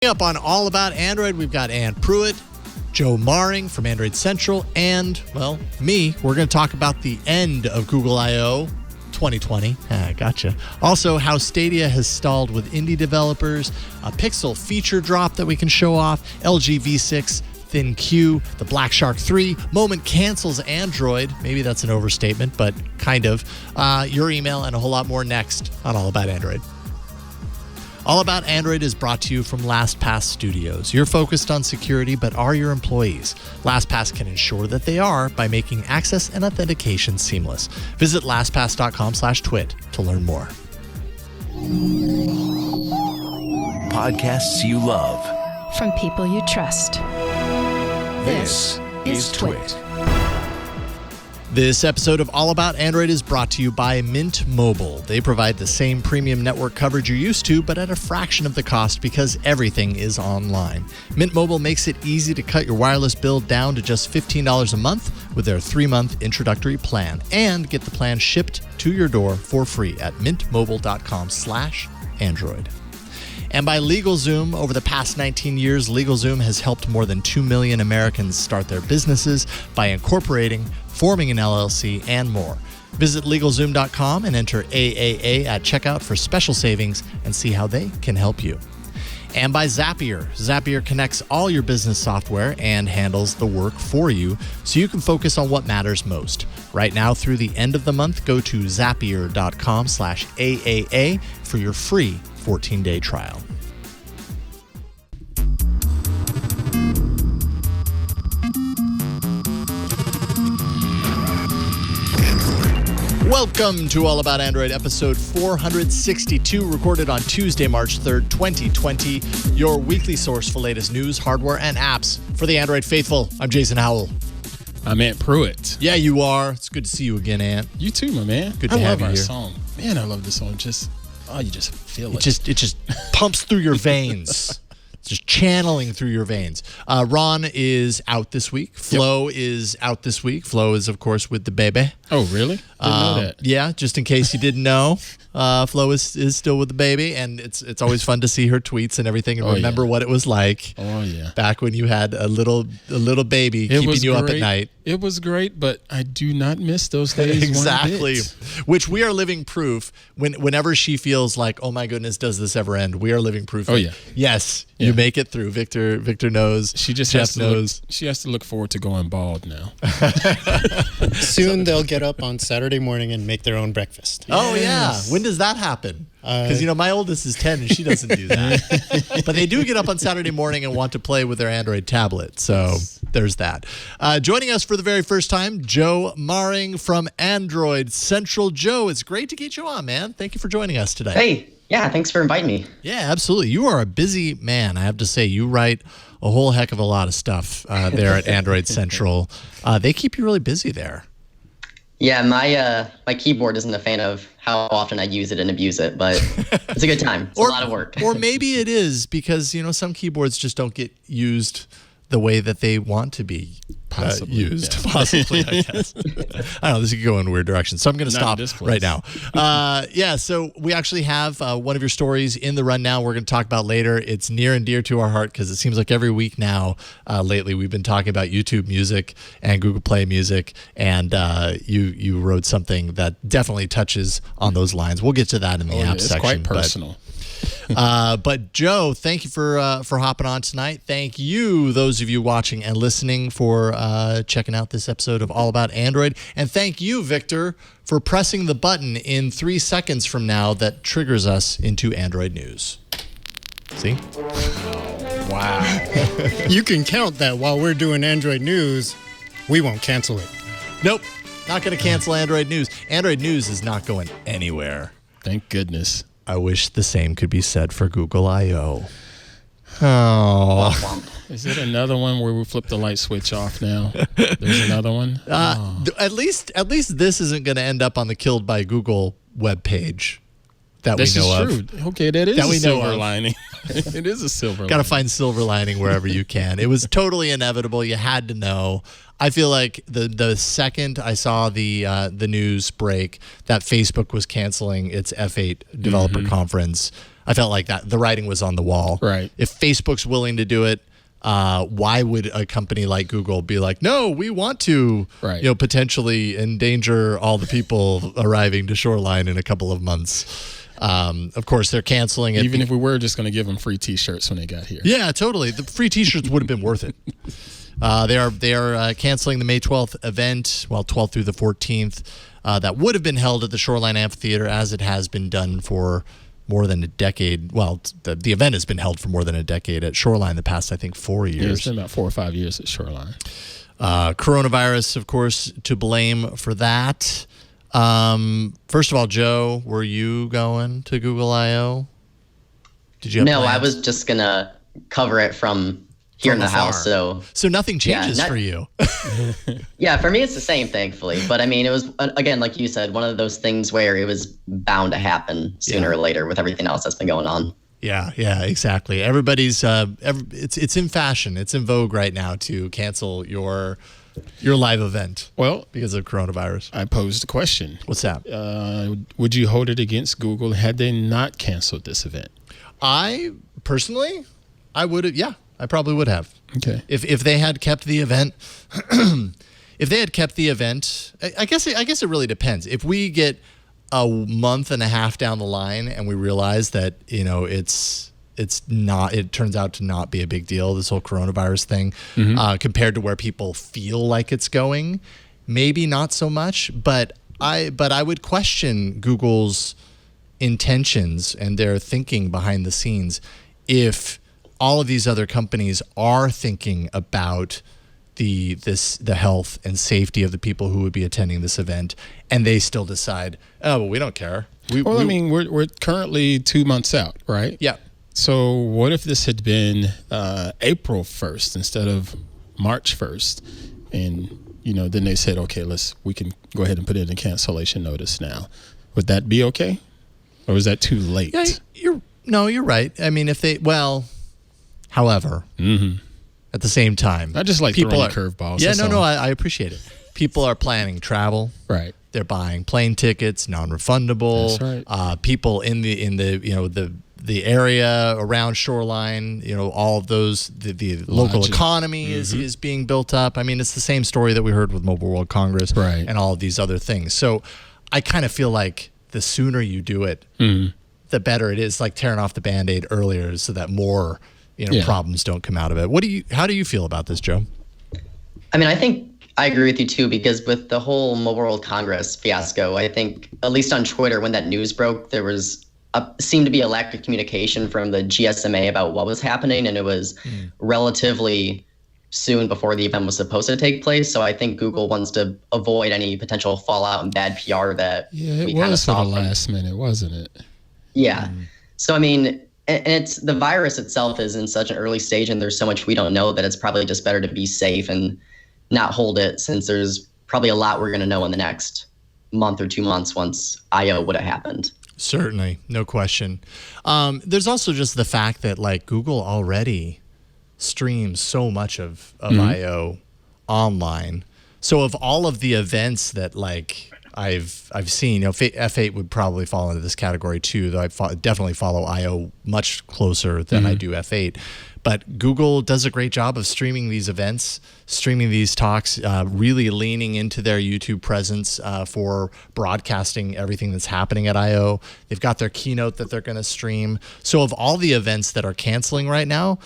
Up on All About Android, we've got Ann Pruitt, Joe Maring from Android Central, and, well, me. We're going to talk about the end of Google I/O 2020. Gotcha. Also, how Stadia has stalled with indie developers, a Pixel feature drop that we can show off, LG V60 ThinQ, the Black Shark 3, Moment cancels Android. Maybe that's an overstatement, but kind of. Your email and a whole lot more next on All About Android. All About Android is brought to you from LastPass Studios. You're focused on security, but are your employees? LastPass can ensure that they are by making access and authentication seamless. Visit lastpass.com/twit to learn more. Podcasts you love. From people you trust. This is Twit. This episode of All About Android is brought to you by Mint Mobile. They provide the same premium network coverage you're used to, but at a fraction of the cost because everything is online. Mint Mobile makes it easy to cut your wireless bill down to just $15 a month with their 3-month introductory plan. And get the plan shipped to your door for free at mintmobile.com/Android. And by LegalZoom. Over the past 19 years, LegalZoom has helped more than 2 million Americans start their businesses by incorporating, forming an LLC, and more. Visit LegalZoom.com and enter AAA at checkout for special savings and see how they can help you. And by Zapier. Zapier connects all your business software and handles the work for you so you can focus on what matters most. Right now, through the end of the month, go to zapier.com/AAA for your free 14-day trial. Welcome to All About Android, episode 462, recorded on Tuesday, March 3rd, 2020. Your weekly source for latest news, hardware, and apps for the Android faithful. I'm Jason Howell. I'm Aunt Pruitt. Yeah, you are. It's good to see you again, Aunt. You too, my man. Good to have you here. I love our here. song. Man, I love this song. You just feel it. It just pumps through your veins. It's just channeling through your veins. Ron is out this week. Flo is out this week. Flo is, of course, with the baby. Oh, really? Didn't know that. Yeah, just in case you didn't know, Flo is still with the baby, and it's always fun to see her tweets and everything and remember what it was like. Oh yeah, back when you had a little baby keeping you up at night. It was great, but I do not miss those days. Exactly, one bit. Which we are living proof. Whenever she feels like, oh my goodness, does this ever end? We are living proof. Oh yeah, yes, you make it through. Victor knows. She just Jeff knows. She has to look forward to going bald now. Soon they'll get up on Saturday morning and make their own breakfast. Oh yeah, when does that happen? Because my oldest is 10 and she doesn't do that. But they do get up on Saturday morning and want to play with their Android tablet. So there's that. Joining us for the very first time, Joe Maring from Android Central. Joe, it's great to get you on, man. Thank you for joining us today. Hey, yeah, thanks for inviting me. Yeah, absolutely. You are a busy man, I have to say. You write a whole heck of a lot of stuff there at Android Central. They keep you really busy there. Yeah, my keyboard isn't a fan of how often I use it and abuse it, but it's a good time. It's a lot of work. Or maybe it is because, some keyboards just don't get used the way that they want to be used. Yeah. Possibly, I guess. I don't know. This could go in weird directions. So I'm going to stop right now. So we actually have one of your stories in the run now we're going to talk about later. It's near and dear to our heart because it seems like every week now lately we've been talking about YouTube Music and Google Play Music, and you wrote something that definitely touches on those lines. We'll get to that in the app section. It's quite personal. But Joe, thank you for hopping on tonight. Thank you, those of you watching and listening, for checking out this episode of All About Android. And thank you, Victor, for pressing the button in 3 seconds from now that triggers us into Android news. See? Wow. You can count that while we're doing Android news. We won't cancel it. Nope. Not going to cancel Android news. Android news is not going anywhere. Thank goodness. I wish the same could be said for Google I/O. Oh. Is it another one where we flip the light switch off now? There's another one? At least this isn't going to end up on the Killed by Google webpage that we know of. True. Okay, that is a silver lining. It is a silver lining. Got to find silver lining wherever you can. It was totally inevitable. You had to know. I feel like the second I saw the news break that Facebook was canceling its F8 developer conference, I felt like that the writing was on the wall. Right. If Facebook's willing to do it, why would a company like Google be like, no, we want to, potentially endanger all the people arriving to Shoreline in a couple of months? Of course, they're canceling it. Even if we were just going to give them free T-shirts when they got here. Yeah, totally. The free T-shirts would have been worth it. They are canceling the May 12th event, 12th through the 14th. That would have been held at the Shoreline Amphitheater, as it has been done for more than a decade. Well, the event has been held for more than a decade at Shoreline the past, I think, 4 years. Yeah, it's been about 4 or 5 years at Shoreline. Coronavirus, of course, to blame for that. First of all, Joe, were you going to Google I/O? Did you have No, plans? I was just going to cover it from here in the afar. house. So nothing changes for you. Yeah, for me, it's the same, thankfully. But I mean, it was, again, like you said, one of those things where it was bound to happen sooner or later with everything else that's been going on. Yeah, exactly. Everybody's, it's in fashion. It's in vogue right now to cancel your live event. Well, because of coronavirus. I posed a question. What's that? Would you hold it against Google had they not canceled this event? I personally, I would have. Yeah, I probably would have. Okay. If they had kept the event, I guess it really depends. If we get a month and a half down the line and we realize that it turns out to not be a big deal, this whole coronavirus thing, compared to where people feel like it's going, maybe not so much. But I would question Google's intentions and their thinking behind the scenes if all of these other companies are thinking about the health and safety of the people who would be attending this event, and they still decide, oh, well, we don't care. I mean, we're currently 2 months out, right? Yeah. So what if this had been April 1st instead of March 1st? And, then they said, okay, we can go ahead and put in a cancellation notice now. Would that be okay? Or is that too late? Yeah, you're right. I mean, however, at the same time, I just like throwing curveballs. Yeah, I appreciate it. People are planning travel. Right. They're buying plane tickets, non-refundable. That's right. People in the area around Shoreline, all of those, the local economy is being built up. I mean, it's the same story that we heard with Mobile World Congress and all of these other things. So I kind of feel like the sooner you do it, the better it is, like tearing off the Band-Aid earlier so that more problems don't come out of it. How do you feel about this, Joe? I mean, I think I agree with you too, because with the whole Mobile World Congress fiasco, I think, at least on Twitter, when that news broke, there seemed to be a lack of communication from the GSMA about what was happening, and it was relatively soon before the event was supposed to take place. So I think Google wants to avoid any potential fallout and bad PR that we kind of saw. It was for the last minute, wasn't it? Yeah. So, I mean, and the virus itself is in such an early stage, and there's so much we don't know that it's probably just better to be safe and not hold it, since there's probably a lot we're going to know in the next month or 2 months once I/O would have happened. Certainly, no question. There's also just the fact that Google already streams so much of I/O online. So of all of the events that I've seen, F8 would probably fall into this category too, though I definitely follow I/O much closer than I do F8. But Google does a great job of streaming these events, streaming these talks, really leaning into their YouTube presence for broadcasting everything that's happening at I/O. They've got their keynote that they're going to stream. So of all the events that are canceling right now,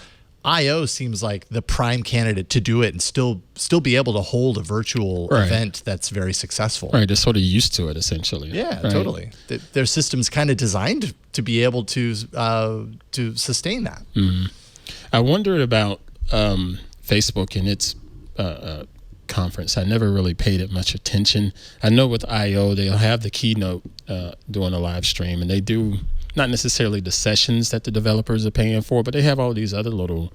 I/O seems like the prime candidate to do it and still be able to hold a virtual event that's very successful. Right, they're sort of used to it, essentially. Yeah, totally. Their system's kind of designed to be able to sustain that. I wondered about Facebook and its conference. I never really paid it much attention. I know with I/O, they'll have the keynote doing a live stream, and they do not necessarily the sessions that the developers are paying for, but they have all these other little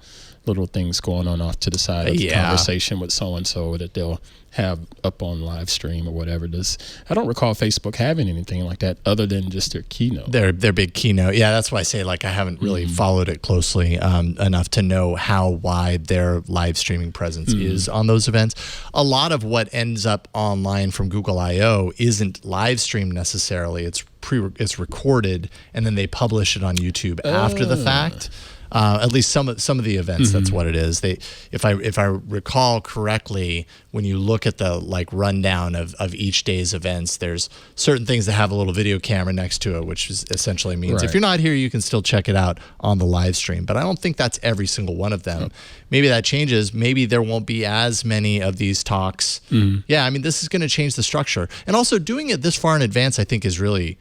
things going on off to the side of the conversation with so-and-so that they'll have up on live stream or whatever. I don't recall Facebook having anything like that other than just their keynote. Their big keynote. Yeah, that's why I say I haven't really followed it closely enough to know how wide their live streaming presence is on those events. A lot of what ends up online from Google I/O isn't live streamed necessarily. It's it's recorded, and then they publish it on YouTube after the fact. At least some of the events, that's what it is. If I recall correctly, when you look at the rundown of each day's events, there's certain things that have a little video camera next to it, which essentially means if you're not here, you can still check it out on the live stream. But I don't think that's every single one of them. Maybe that changes. Maybe there won't be as many of these talks. Yeah, I mean, this is going to change the structure. And also doing it this far in advance, I think, is really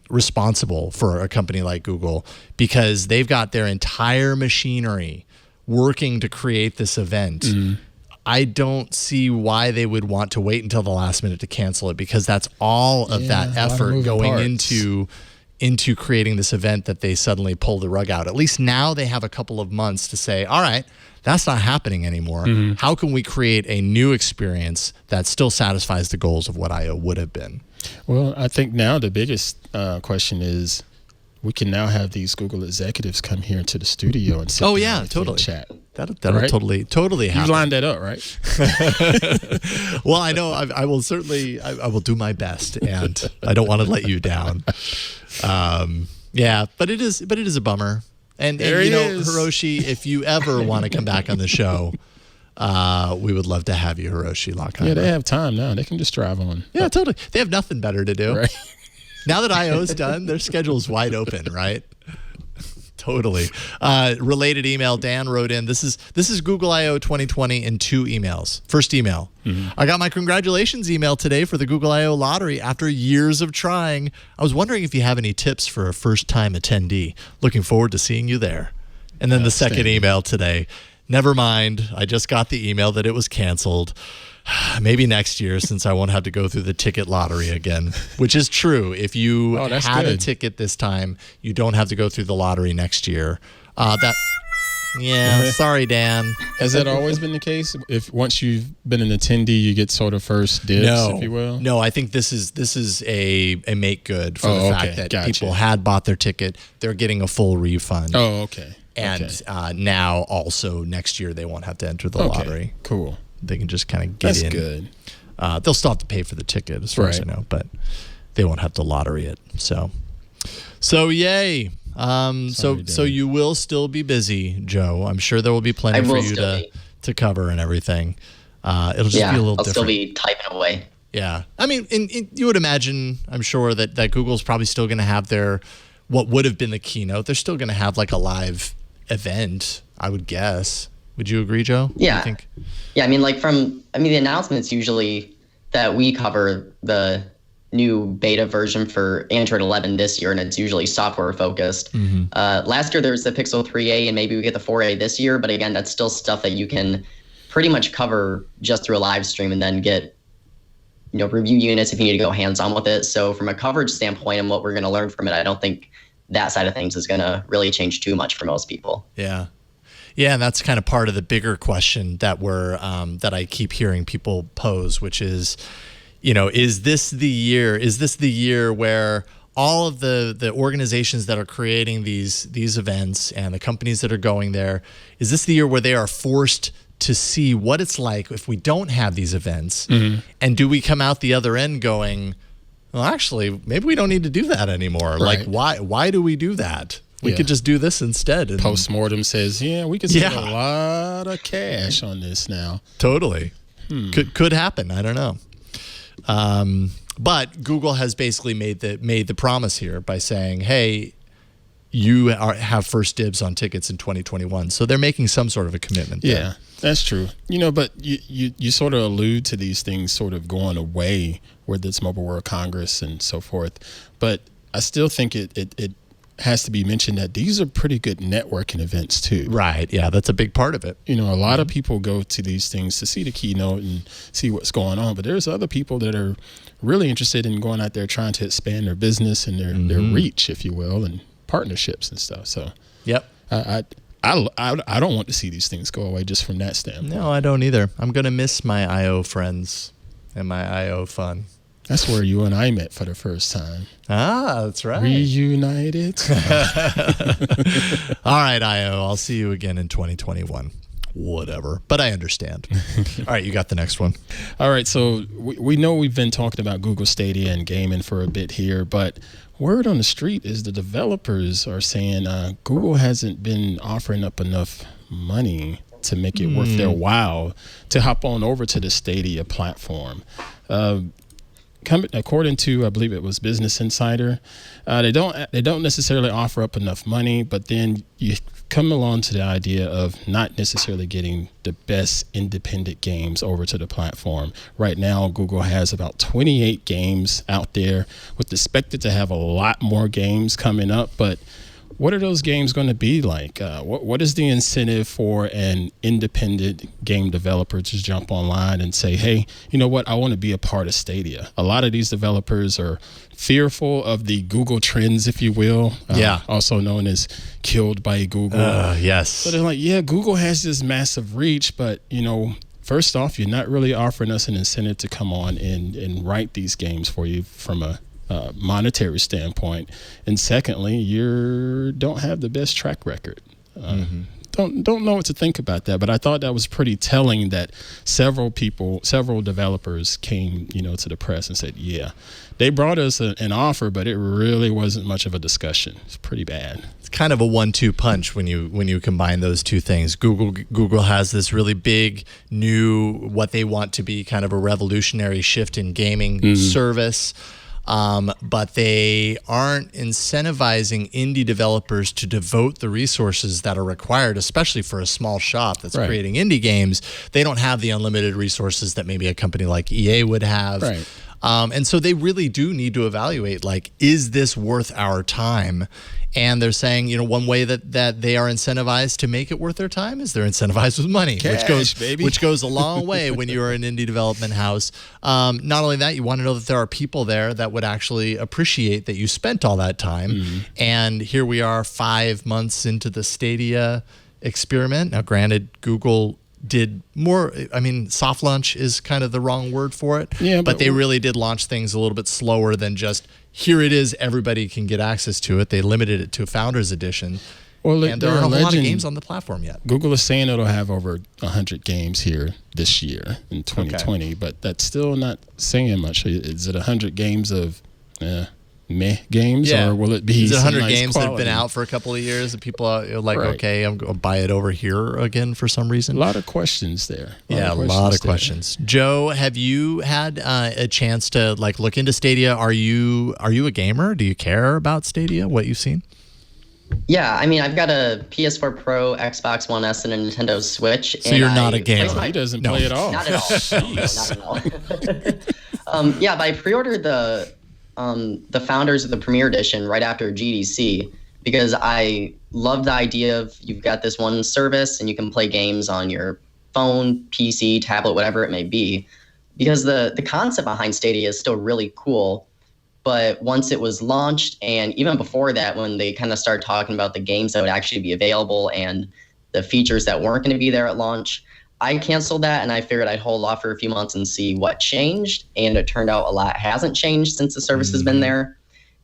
responsible for a company like Google, because they've got their entire machinery working to create this event. I don't see why they would want to wait until the last minute to cancel it, because that's all of that effort going into creating this event that they suddenly pull the rug out. At least now they have a couple of months to say, all right, that's not happening anymore. How can we create a new experience that still satisfies the goals of what I/O would have been? Well, I think now the biggest question is we can now have these Google executives come here into the studio and sit down and chat. That'll right? totally happen. You lined that up, right? Well, I know I will certainly I will do my best, and I don't want to let you down. Yeah, but it is a bummer. And you know, Hiroshi, if you ever want to come back on the show, we would love to have you, Hiroshi Lockheimer. Yeah, they have time now. They can just drive on. Yeah, totally. They have nothing better to do. Right. Now that I/O's done, their schedule's wide open, right? Totally. Related email, Dan wrote in, this is Google I/O 2020 in 2 emails. First email. I got my congratulations email today for the Google I/O lottery after years of trying. I was wondering if you have any tips for a first-time attendee. Looking forward to seeing you there. And then the second email today. Never mind. I just got the email that it was canceled. Maybe next year, since I won't have to go through the ticket lottery again, which is true. If you had a ticket this time, you don't have to go through the lottery next year. Sorry, Dan. Has that always been the case? If once you've been an attendee, you get sort of first dibs, if you will? No, I think this is a make good for the fact that people had bought their ticket. They're getting a full refund. Oh, okay. And now also next year they won't have to enter the lottery. Cool. They can just kind of get in. That's good. They'll still have to pay for the ticket, as far as I know, but they won't have to lottery it. So yay. So you will still be busy, Joe. I'm sure there will be plenty for you to cover and everything. It'll just be a little different. I'll still be typing away. Yeah. I mean, you would imagine, I'm sure, that Google's probably still going to have what would have been the keynote. They're still going to have like a live event, I would guess. Would you agree, Joe? Yeah. Yeah, I mean, the announcements usually that we cover the new beta version for Android 11 this year, and it's usually software focused. Last year there was the Pixel 3a, and maybe we get the 4a this year, but again, that's still stuff that you can pretty much cover just through a live stream and then get review units if you need to go hands-on with it. So from a coverage standpoint and what we're going to learn from it, I don't think that side of things is going to really change too much for most people. Yeah. Yeah, and that's kind of part of the bigger question that that I keep hearing people pose, which is, is this the year? Is this the year where all of the organizations that are creating these events and the companies that are going there, is this the year where they are forced to see what it's like if we don't have these events? And do we come out the other end going, well, actually, maybe we don't need to do that anymore. Right. Like, why do we do that? We could just do this instead. And Postmortem says, we could spend a lot of cash on this now. Totally. Could happen. I don't know. But Google has basically made the promise here by saying, hey, you have first dibs on tickets in 2021. So they're making some sort of a commitment there. Yeah, that's true. But you sort of allude to these things sort of going away, whether it's Mobile World Congress and so forth. But I still think it has to be mentioned that these are pretty good networking events too. Right. Yeah, that's a big part of it. A lot of people go to these things to see the keynote and see what's going on, but there's other people that are really interested in going out there trying to expand their business and their reach, if you will, and partnerships and stuff. So yep. I don't want to see these things go away just from that standpoint. No, I don't either. I'm going to miss my I/O friends and my I/O fun. That's where you and I met for the first time. Ah, that's right. Reunited. All right, I/O. I'll see you again in 2021. whatever. But I understand. All right, you got the next one. All right, so we know we've been talking about Google Stadia and gaming for a bit here, but word on the street is the developers are saying Google hasn't been offering up enough money to make it worth their while to hop on over to the Stadia platform. According to, I believe it was Business Insider, they don't necessarily offer up enough money, but then you come along to the idea of not necessarily getting the best independent games over to the platform. Right now, Google has about 28 games out there, with expected to have a lot more games coming up, but what are those games going to be like? What is the incentive for an independent game developer to jump online and say, hey, you know what? I want to be a part of Stadia. A lot of these developers are fearful of the Google trends, if you will. Also known as killed by Google. Yes. So they're like, yeah, Google has this massive reach, but, you know, first off, you're not really offering us an incentive to come on and write these games for you from a monetary standpoint, and secondly, you don't have the best track record. Don't know what to think about that, but I thought that was pretty telling that several developers came, to the press and said, yeah, they brought us an offer, but it really wasn't much of a discussion. It's pretty bad. It's kind of a 1-2 punch when you combine those two things. Google has this really big new, what they want to be kind of a revolutionary shift in gaming service. But they aren't incentivizing indie developers to devote the resources that are required, especially for a small shop that's creating indie games. They don't have the unlimited resources that maybe a company like EA would have. Right. And so they really do need to evaluate, like, is this worth our time? And they're saying, one way that they are incentivized to make it worth their time is they're incentivized with money, which goes a long way when you're an indie development house. Not only that, you want to know that there are people there that would actually appreciate that you spent all that time. And here we are 5 months into the Stadia experiment. Now, granted, Google did more, soft launch is kind of the wrong word for it. Yeah, but they really did launch things a little bit slower than just, here it is, everybody can get access to it. They limited it to Founders Edition. Well, and there aren't a lot of games on the platform yet. Google is saying it'll have over 100 games here this year in 2020, but that's still not saying much. Is it 100 games of meh games, or will it be 100 nice games quality? that have been out for a couple of years and people are like, okay, I'm going to buy it over here again for some reason? A lot of questions there. A lot of questions. Joe, have you had a chance to look into Stadia? Are you a gamer? Do you care about Stadia, what you've seen? Yeah, I've got a PS4 Pro, Xbox One S, and a Nintendo Switch. So you're not a gamer. He doesn't play at all. Not at all. No, not at all. But I pre-ordered the Founders of the Premier Edition right after GDC because I love the idea of you've got this one service and you can play games on your phone, PC, tablet, whatever it may be. Because the concept behind Stadia is still really cool. But once it was launched, and even before that, when they kind of started talking about the games that would actually be available and the features that weren't going to be there at launch, I canceled that, and I figured I'd hold off for a few months and see what changed. And it turned out a lot hasn't changed since the service has been there.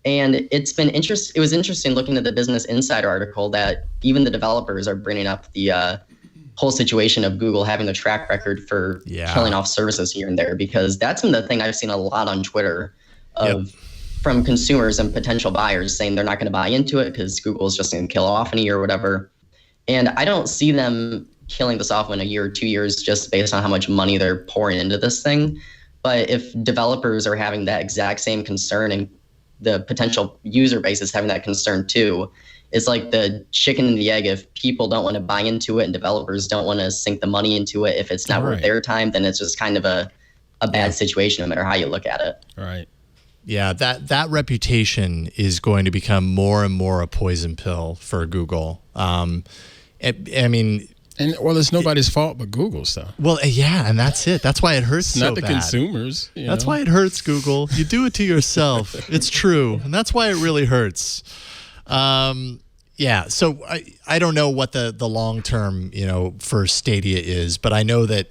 And it's been interesting. It was interesting looking at the Business Insider article that even the developers are bringing up the whole situation of Google having the track record for killing off services here and there, because that's been the thing I've seen a lot on Twitter from consumers and potential buyers saying they're not going to buy into it because Google is just going to kill off in a year or whatever. And I don't see them killing this off in a year or 2 years just based on how much money they're pouring into this thing. But if developers are having that exact same concern and the potential user base is having that concern too, it's like the chicken and the egg. If people don't want to buy into it and developers don't want to sink the money into it, if it's not worth their time, then it's just kind of a bad situation no matter how you look at it. Right. Yeah, that reputation is going to become more and more a poison pill for Google. It's nobody's fault but Google's, though. Well, yeah, and that's it. That's why it hurts so bad. Not the consumers. That's why it hurts, Google. You do it to yourself. It's true, and that's why it really hurts. So I don't know what the long term for Stadia is, but I know that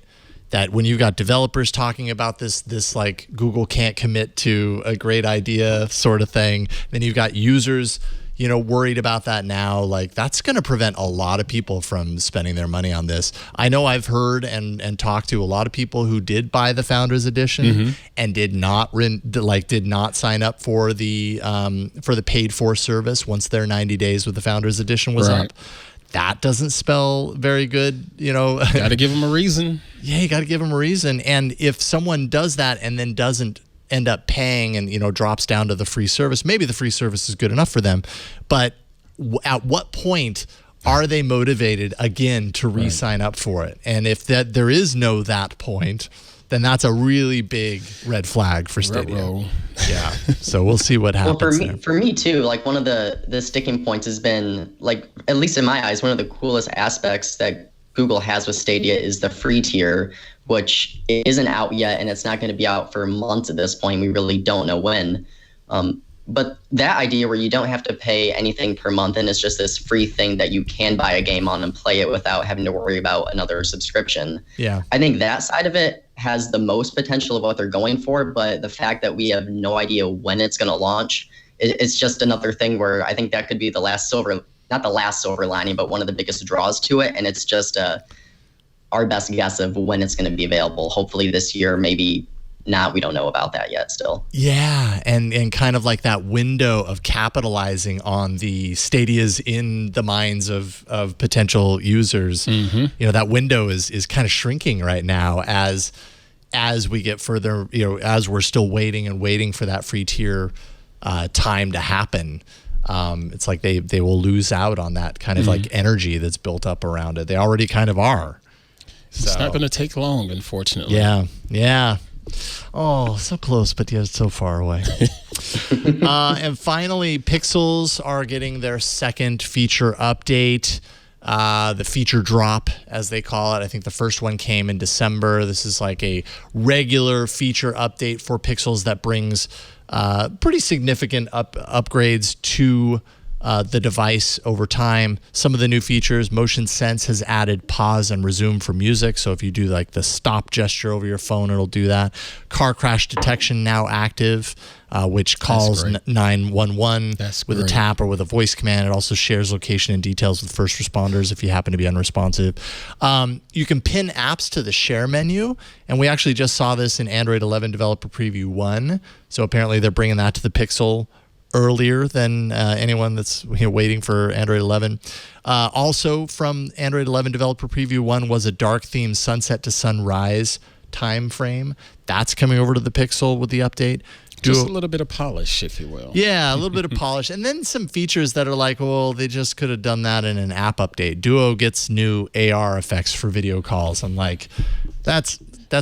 when you've got developers talking about this like Google can't commit to a great idea sort of thing, then you've got users worried about that now, like that's going to prevent a lot of people from spending their money on this. I know I've heard and talked to a lot of people who did buy the Founders Edition and did not sign up for the paid for service once their 90 days with the Founders Edition was up. That doesn't spell very good, Got to give them a reason. Yeah, you got to give them a reason. And if someone does that and then doesn't end up paying and drops down to the free service, maybe the free service is good enough for them, but at what point are they motivated again to re-sign up for it? And if there is no that point, then that's a really big red flag for Stadia. Yeah. So we'll see what happens. Well, for me too, like one of the sticking points has been, like, at least in my eyes, one of the coolest aspects that Google has with Stadia is the free tier, which isn't out yet, and it's not going to be out for months at this point. We really don't know when. But that idea where you don't have to pay anything per month and it's just this free thing that you can buy a game on and play it without having to worry about another subscription. Yeah. I think that side of it has the most potential of what they're going for, but the fact that we have no idea when it's going to launch, it's just another thing where I think that could be not the last silver lining, but one of the biggest draws to it. And it's just our best guess of when it's going to be available. Hopefully this year, maybe not. We don't know about that yet still. Yeah, and kind of like that window of capitalizing on the Stadias in the minds of potential users. That window is kind of shrinking right now as we get further, as we're still waiting for that free tier time to happen. It's like they will lose out on that kind of like energy that's built up around it. They already kind of are. So, it's not going to take long, unfortunately. Yeah. Oh, so close, but yet so far away. And finally, Pixels are getting their second feature update, the feature drop, as they call it. I think the first one came in December. This is like a regular feature update for Pixels that brings pretty significant upgrades to the device over time. Some of the new features: Motion Sense has added pause and resume for music. So if you do like the stop gesture over your phone, it'll do that. Car crash detection now active, which calls 911 with a tap or with a voice command. It also shares location and details with first responders if you happen to be unresponsive. You can pin apps to the share menu, and we actually just saw this in Android 11 Developer Preview 1. So apparently they're bringing that to the Pixel earlier than anyone that's waiting for Android 11. Also from Android 11 Developer Preview 1 was a dark theme sunset to sunrise time frame. That's coming over to the Pixel with the update. Just a little bit of polish, if you will. Yeah, a little bit of polish. And then some features that are like, well, they just could have done that in an app update. Duo gets new AR effects for video calls. I'm like, that's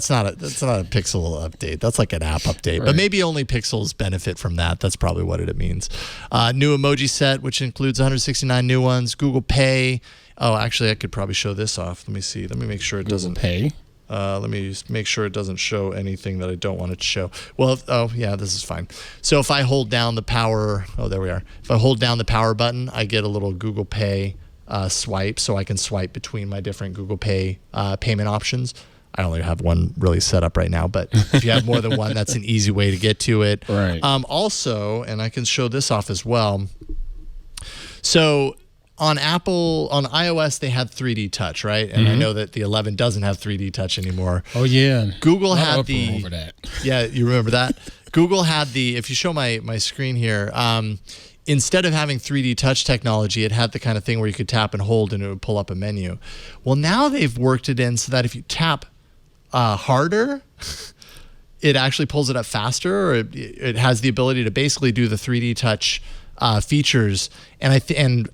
not a Pixel update. That's like an app update. Right. But maybe only Pixels benefit from that. That's probably what it means. New emoji set, which includes 169 new ones. Google Pay. Oh, actually, I could probably show this off. Let me see. Let me make sure it doesn't pay. Let me just make sure it doesn't show anything that I don't want it to show. Well, this is fine. So if I hold down the power, there we are. If I hold down the power button, I get a little Google Pay swipe, so I can swipe between my different Google Pay payment options. I only have one really set up right now, but if you have more than one, that's an easy way to get to it. Right. Also, and I can show this off as well. So on iOS, they had 3D Touch, right? And I know that the 11 doesn't have 3D Touch anymore. Oh, yeah. Google had the... over that. Yeah, you remember that? Google had the... If you show my screen here, instead of having 3D Touch technology, it had the kind of thing where you could tap and hold and it would pull up a menu. Well, now they've worked it in so that if you tap harder, it actually pulls it up faster, or it has the ability to basically do the 3D Touch features. And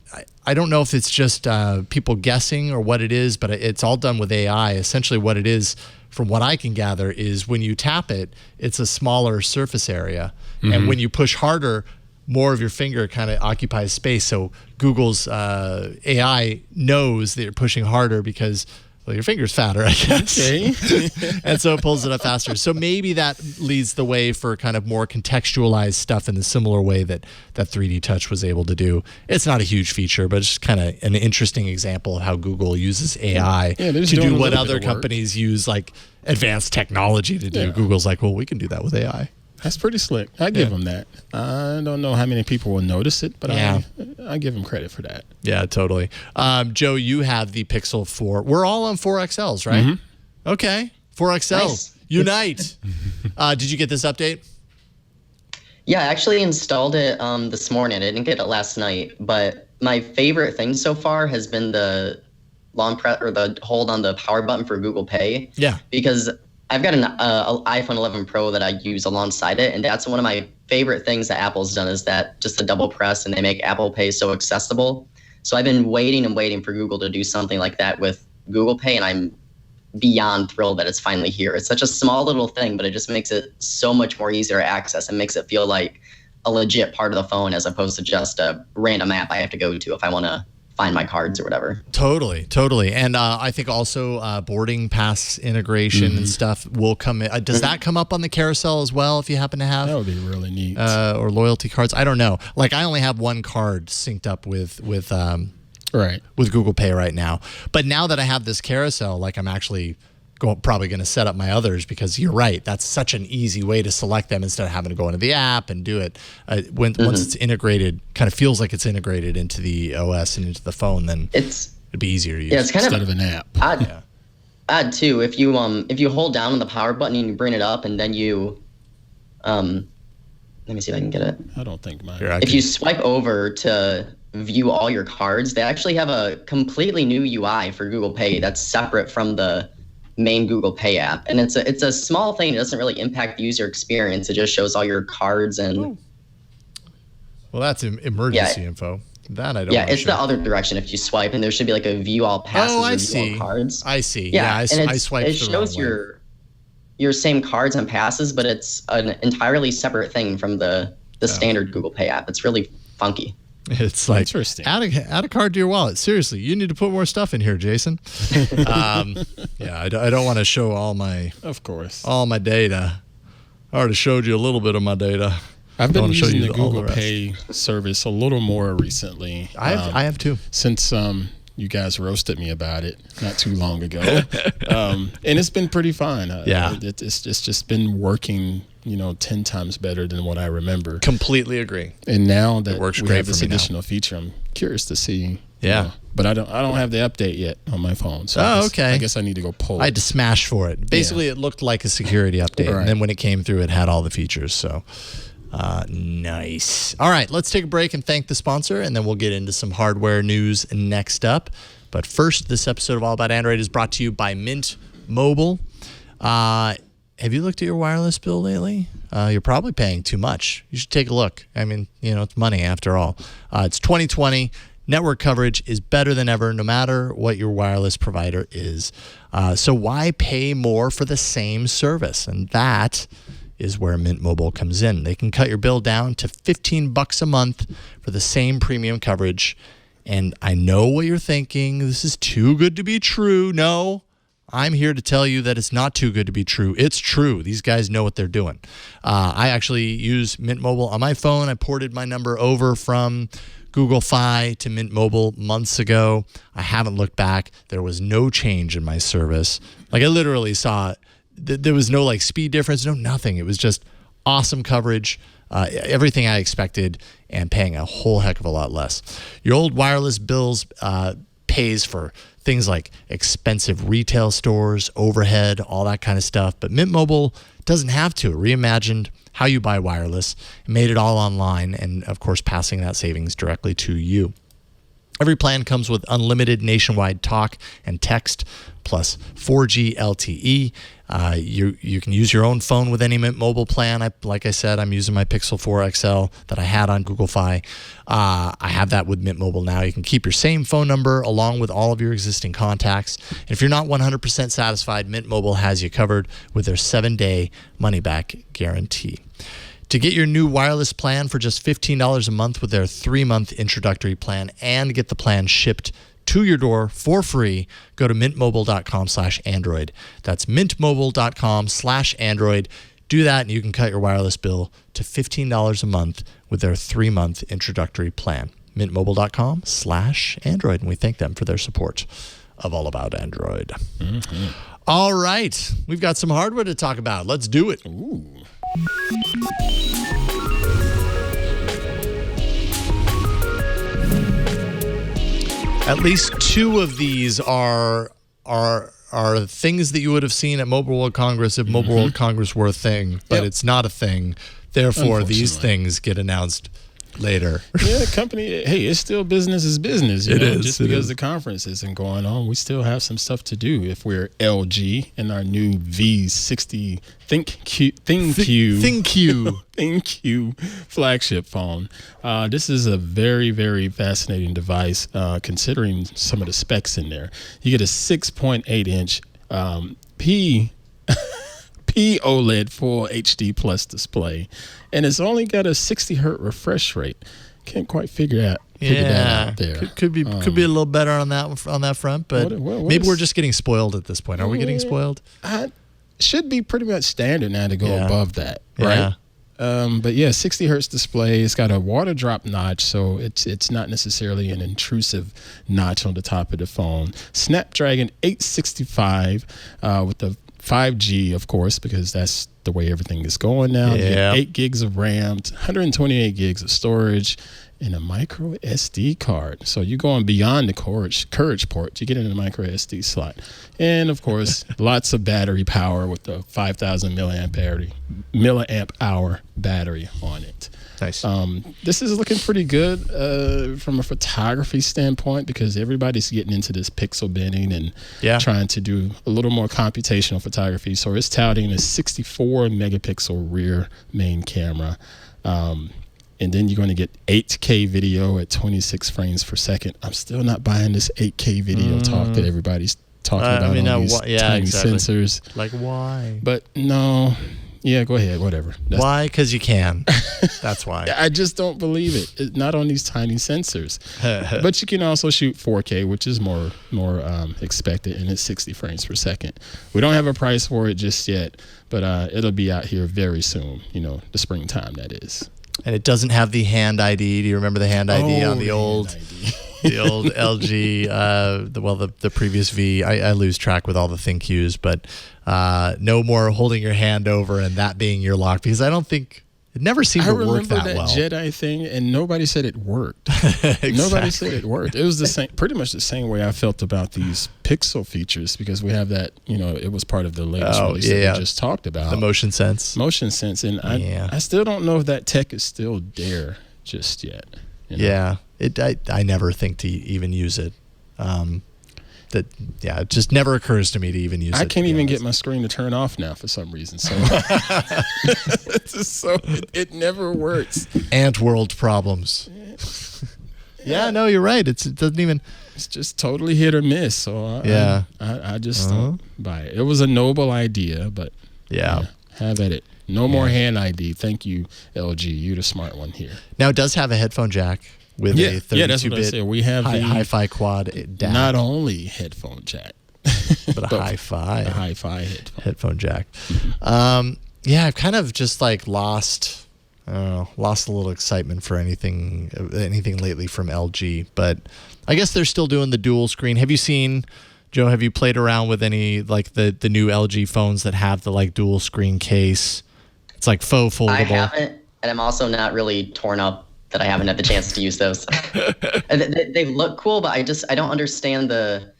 I don't know if it's just people guessing or what it is, but it's all done with AI. Essentially what it is, from what I can gather, is when you tap it, it's a smaller surface area. And when you push harder, more of your finger kind of occupies space. So Google's AI knows that you're pushing harder because, well, your finger's fatter, I guess. Okay. And so it pulls it up faster. So maybe that leads the way for kind of more contextualized stuff in the similar way that 3D Touch was able to do. It's not a huge feature, but it's just kind of an interesting example of how Google uses AI to do what other companies use like advanced technology to do. Yeah. Google's like, well, we can do that with AI. That's pretty slick. I give them that. I don't know how many people will notice it, but I give them credit for that. Yeah, totally. Joe, you have the Pixel 4. We're all on 4XLs, right? Mm-hmm. Okay. 4XL. Nice. Unite. Did you get this update? Yeah, I actually installed it this morning. I didn't get it last night, but my favorite thing so far has been the long press or the hold on the power button for Google Pay. Yeah. Because I've got an iPhone 11 Pro that I use alongside it, and that's one of my favorite things that Apple's done is that just the double press, and they make Apple Pay so accessible. So I've been waiting and waiting for Google to do something like that with Google Pay, and I'm beyond thrilled that it's finally here. It's such a small little thing, but it just makes it so much more easier to access and makes it feel like a legit part of the phone as opposed to just a random app I have to go to if I want to find my cards or whatever. Totally. And I think also boarding pass integration and stuff will come in. Does that come up on the carousel as well if you happen to have? That would be really neat. Or loyalty cards. I don't know. Like I only have one card synced up with Google Pay right now. But now that I have this carousel, like I'm actually probably going to set up my others because you're right. That's such an easy way to select them instead of having to go into the app and do it. Once it's integrated, kind of feels like it's integrated into the OS and into the phone, then it'd be easier to use. Yeah, it's kind instead of an app. Odd too. If you hold down on the power button and you bring it up and then you let me see if I can get it. I don't think mine. If you swipe over to view all your cards, they actually have a completely new UI for Google Pay that's separate from the main Google Pay app, and it's a small thing. It doesn't really impact the user experience. It just shows all your cards and. Well, that's emergency info. That I don't. Yeah, it's the other direction. If you swipe, and there should be like a view all passes. Oh, I or see. View all cards. I see. Yeah, I swiped. It shows your same cards and passes, but it's an entirely separate thing from the standard Google Pay app. It's really funky. It's like interesting. Add a card to your wallet. Seriously, you need to put more stuff in here, Jason. I don't want to show all my data. I already showed you a little bit of my data. I've been using the Google Pay service a little more recently. I have too. Since you guys roasted me about it not too long ago, and it's been pretty fine. It's just been working 10 times better than what I remember. Completely agree. And now that we have this additional feature, I'm curious to see. Yeah. But I don't have the update yet on my phone. So I guess I need to go pull it. I had to smash for it. Basically, it looked like a security update. Right. And then when it came through, it had all the features. So nice. All right, let's take a break and thank the sponsor, and then we'll get into some hardware news next up. But first, this episode of All About Android is brought to you by Mint Mobile. Have you looked at your wireless bill lately? You're probably paying too much. You should take a look. I mean, it's money after all. It's 2020. Network coverage is better than ever, no matter what your wireless provider is. So why pay more for the same service? And that is where Mint Mobile comes in. They can cut your bill down to $15 a month for the same premium coverage. And I know what you're thinking. This is too good to be true. No. I'm here to tell you that it's not too good to be true. It's true. These guys know what they're doing. I actually use Mint Mobile on my phone. I ported my number over from Google Fi to Mint Mobile months ago. I haven't looked back. There was no change in my service. Like I literally saw there was no speed difference, no nothing. It was just awesome coverage, everything I expected, and paying a whole heck of a lot less. Your old wireless bills pays for things like expensive retail stores, overhead, all that kind of stuff. But Mint Mobile doesn't have to. It reimagined how you buy wireless, made it all online, and of course, passing that savings directly to you. Every plan comes with unlimited nationwide talk and text, plus 4G LTE. You can use your own phone with any Mint Mobile plan. Like I said, I'm using my Pixel 4 XL that I had on Google Fi. I have that with Mint Mobile now. You can keep your same phone number along with all of your existing contacts. And if you're not 100% satisfied, Mint Mobile has you covered with their 7-day money-back guarantee. To get your new wireless plan for just $15 a month with their 3-month introductory plan and get the plan shipped to your door for free, go to mintmobile.com/Android. That's mintmobile.com/Android. Do that and you can cut your wireless bill to $15 a month with their 3-month introductory plan. mintmobile.com/Android. And we thank them for their support of All About Android. Mm-hmm. All right. We've got some hardware to talk about. Let's do it. Ooh. At least two of these are things that you would have seen at Mobile World Congress if Mobile World Congress were a thing, but it's not a thing. Therefore, these things get announced later. Yeah, the company, hey, it's still business is business. You It know? is, Just it because is. the conference isn't going on, we still have some stuff to do. If we're LG and our new V60 ThinQ ThinQ flagship phone. This is a very, very fascinating device, considering some of the specs in there. You get a 6.8-inch P OLED full HD plus display, and it's only got a 60 hertz refresh rate. Can't quite figure that out there. Could be a little better on that front, but what maybe is- we're just getting spoiled at this point. Are we getting spoiled? Should be pretty much standard now to go Yeah. above that, Yeah. right? But yeah, 60 hertz display. It's got a water drop notch, so it's not necessarily an intrusive notch on the top of the phone. Snapdragon 865 with the 5G, of course, because that's the way everything is going now. You Yeah. get 8 gigs of RAM, 128 gigs of storage, and a micro SD card. So you're going beyond the Courage port. You get in a micro SD slot. And, of course, lots of battery power with the 5,000 milliamp hour battery on it. Nice. This is looking pretty good from a photography standpoint because everybody's getting into this pixel binning and trying to do a little more computational photography. So it's touting a 64 megapixel rear main camera. And then you're going to get 8K video at 26 frames per second. I'm still not buying this 8K video talk that everybody's talking about on these tiny sensors. Like, why? But no. Yeah, go ahead. Whatever. Why? Because you can. That's why. I just don't believe it. Not on these tiny sensors. But you can also shoot 4K, which is more expected, and it's 60 frames per second. We don't have a price for it just yet, but it'll be out here very soon. You know, the springtime, that is. And it doesn't have the hand ID. Do you remember the hand ID on the old LG? The previous V. I lose track with all the ThinQs, but no more holding your hand over and that being your lock, because I don't think it never seemed to work that well. I remember that Jedi thing, and nobody said it worked. Exactly. Nobody said it worked. It was the same, pretty much the same way I felt about these Pixel features, because we have that. You know, it was part of the latest release that we just talked about. The motion sense, and I still don't know if that tech is still there just yet. You know? Yeah, I never think to even use it. It just never occurs to me to even use it. I can't even get my screen to turn off now for some reason. So, it never works. Ant world problems. Yeah, no, you're right. It doesn't even. It's just totally hit or miss. So I just don't buy it. It was a noble idea, but have at it. No more hand ID. Thank you, LG. You're the smart one here. Now it does have a headphone jack with a 32-bit that's what I said. We have the hi-fi quad DAC. Not only headphone jack, but a hi-fi headphone jack. I've kind of just like lost a little excitement for anything lately from LG, but I guess they're still doing the dual screen. Have you seen, Joe, have you played around with any like the new LG phones that have the like dual screen case? It's like faux foldable. I haven't, and I'm also not really torn up that I haven't had the chance to use those. They look cool, but I don't understand the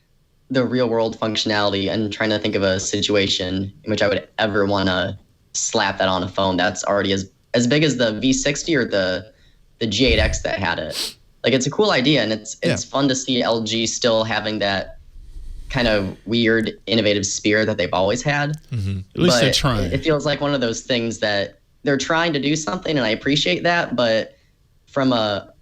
real world functionality, and trying to think of a situation in which I would ever want to slap that on a phone that's already as big as the V60 or the G8X that had it. Like, it's a cool idea, and it's fun to see LG still having that kind of weird, innovative spirit that they've always had. Mm-hmm. At least they're trying. It feels like one of those things that they're trying to do something, and I appreciate that, but from a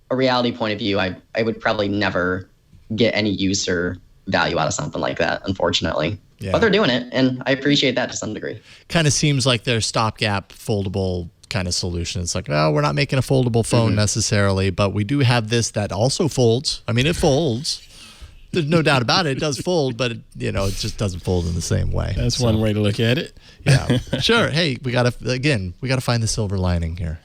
reality point of view, I would probably never get any use or value out of something like that, unfortunately. Yeah. But they're doing it, and I appreciate that to some degree. Kind of seems like their stopgap foldable kind of solution. It's like, we're not making a foldable phone necessarily, but we do have this that also folds. I mean, it folds. There's no doubt about it. It does fold, but it just doesn't fold in the same way. That's one way to look at it. Yeah, sure. Hey, we gotta find the silver lining here.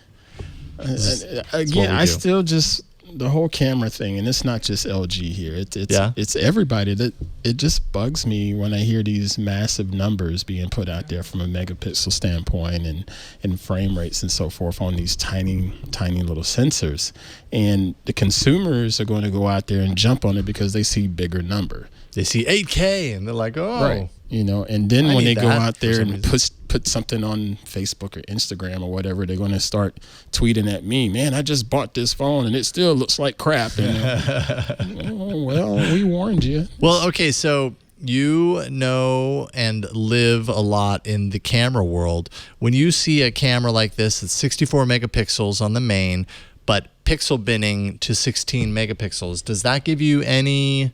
Again, I still just the whole camera thing, and it's not just LG here. Yeah. It's everybody. That it just bugs me when I hear these massive numbers being put out there from a megapixel standpoint and frame rates and so forth on these tiny little sensors, and the consumers are going to go out there and jump on it because they see bigger number. They see 8K and they're like, oh. Right. You know, and then I when need they go that out for there some and reason. put something on Facebook or Instagram or whatever, they're going to start tweeting at me, man, I just bought this phone and it still looks like crap. And, oh, well, we warned you. Well, okay, so you know and live a lot in the camera world. When you see a camera like this, it's 64 megapixels on the main, but pixel binning to 16 megapixels, does that give you any...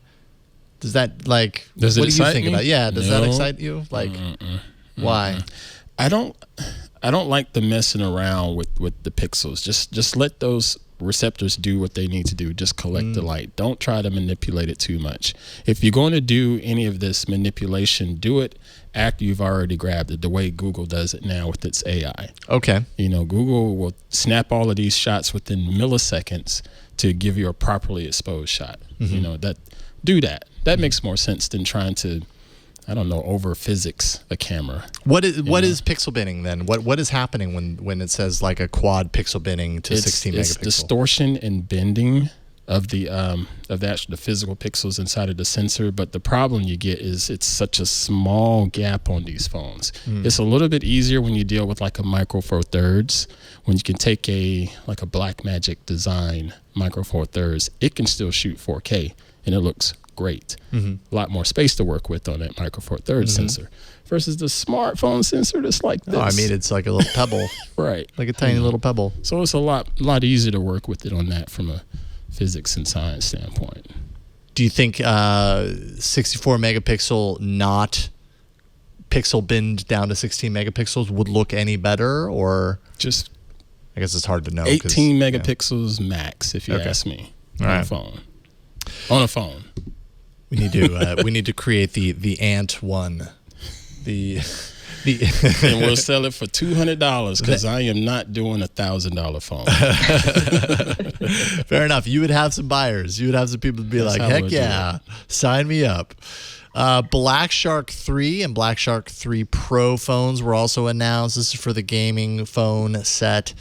Does that, like, Does it what do you excite think me? about it? Yeah, does that No. excite you? Like, why? I don't like the messing around with the pixels. Just let those receptors do what they need to do. Just collect the light. Don't try to manipulate it too much. If you're going to do any of this manipulation, do it after you've already grabbed it, the way Google does it now with its AI. Okay. You know, Google will snap all of these shots within milliseconds to give you a properly exposed shot. You know, do that. That makes more sense than trying to, I don't know, over physics a camera. What is pixel binning then? What is happening when it says like a quad pixel binning to 16 It's megapixel? distortion and bending of the physical pixels inside of the sensor. But the problem you get is it's such a small gap on these phones. It's a little bit easier when you deal with like a Micro Four Thirds. When you can take a Blackmagic design Micro Four Thirds, it can still shoot 4K and it looks great. A lot more space to work with on that Micro Four Thirds sensor versus the smartphone sensor that's like this. Oh, I mean, it's like a little pebble, right, like a tiny little pebble. So it's a lot easier to work with it on that from a physics and science standpoint. Do you think 64 megapixel not pixel binned down to 16 megapixels would look any better, or Just I guess it's hard to know. 18 megapixels max, if you Okay. ask me, All on right. a phone. On a phone. We need to create the Ant one, the And we'll sell it for $200 because I am not doing $1,000 phone. Fair enough. You would have some buyers. You would have some people to be That's like, how heck we'll do yeah, sign me up. Black Shark 3 and Black Shark 3 Pro phones were also announced. This is for the gaming phone set.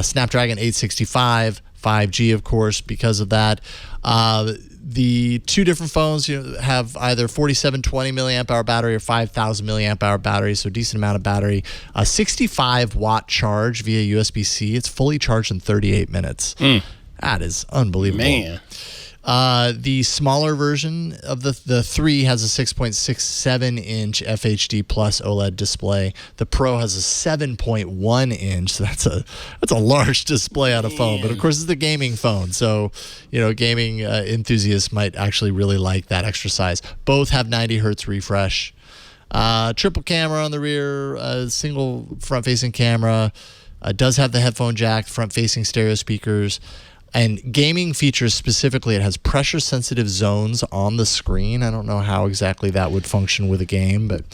Snapdragon 865, 5G, of course, because of that. The two different phones have either 4720 milliamp hour battery or 5000 milliamp hour battery, so decent amount of battery. A 65 watt charge via USB-C. It's fully charged in 38 minutes. That is unbelievable. Man. The smaller version of the 3 has a 6.67 inch FHD plus OLED display. The Pro has a 7.1 inch, so that's a large display on a phone. But of course, it's the gaming phone, so gaming enthusiasts might actually really like that extra size. Both have 90 hertz refresh. Triple camera on the rear, single front-facing camera. Does have the headphone jack, front-facing stereo speakers. And gaming features specifically, it has pressure-sensitive zones on the screen. I don't know how exactly that would function with a game, but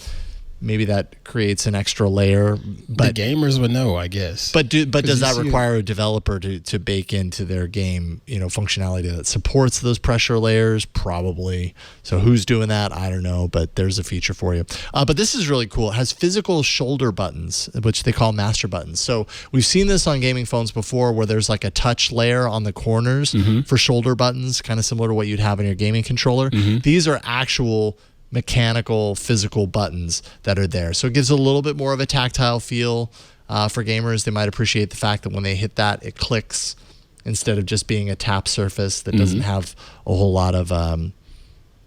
maybe that creates an extra layer. But the gamers would know, I guess. But does that you see require a developer to bake into their game, functionality that supports those pressure layers? Probably. So who's doing that? I don't know, but there's a feature for you. But this is really cool. It has physical shoulder buttons, which they call master buttons. So we've seen this on gaming phones before, where there's like a touch layer on the corners for shoulder buttons, kind of similar to what you'd have in your gaming controller. These are actual mechanical physical buttons that are there, so it gives a little bit more of a tactile feel for gamers. They might appreciate the fact that when they hit that, it clicks instead of just being a tap surface that doesn't have a whole lot of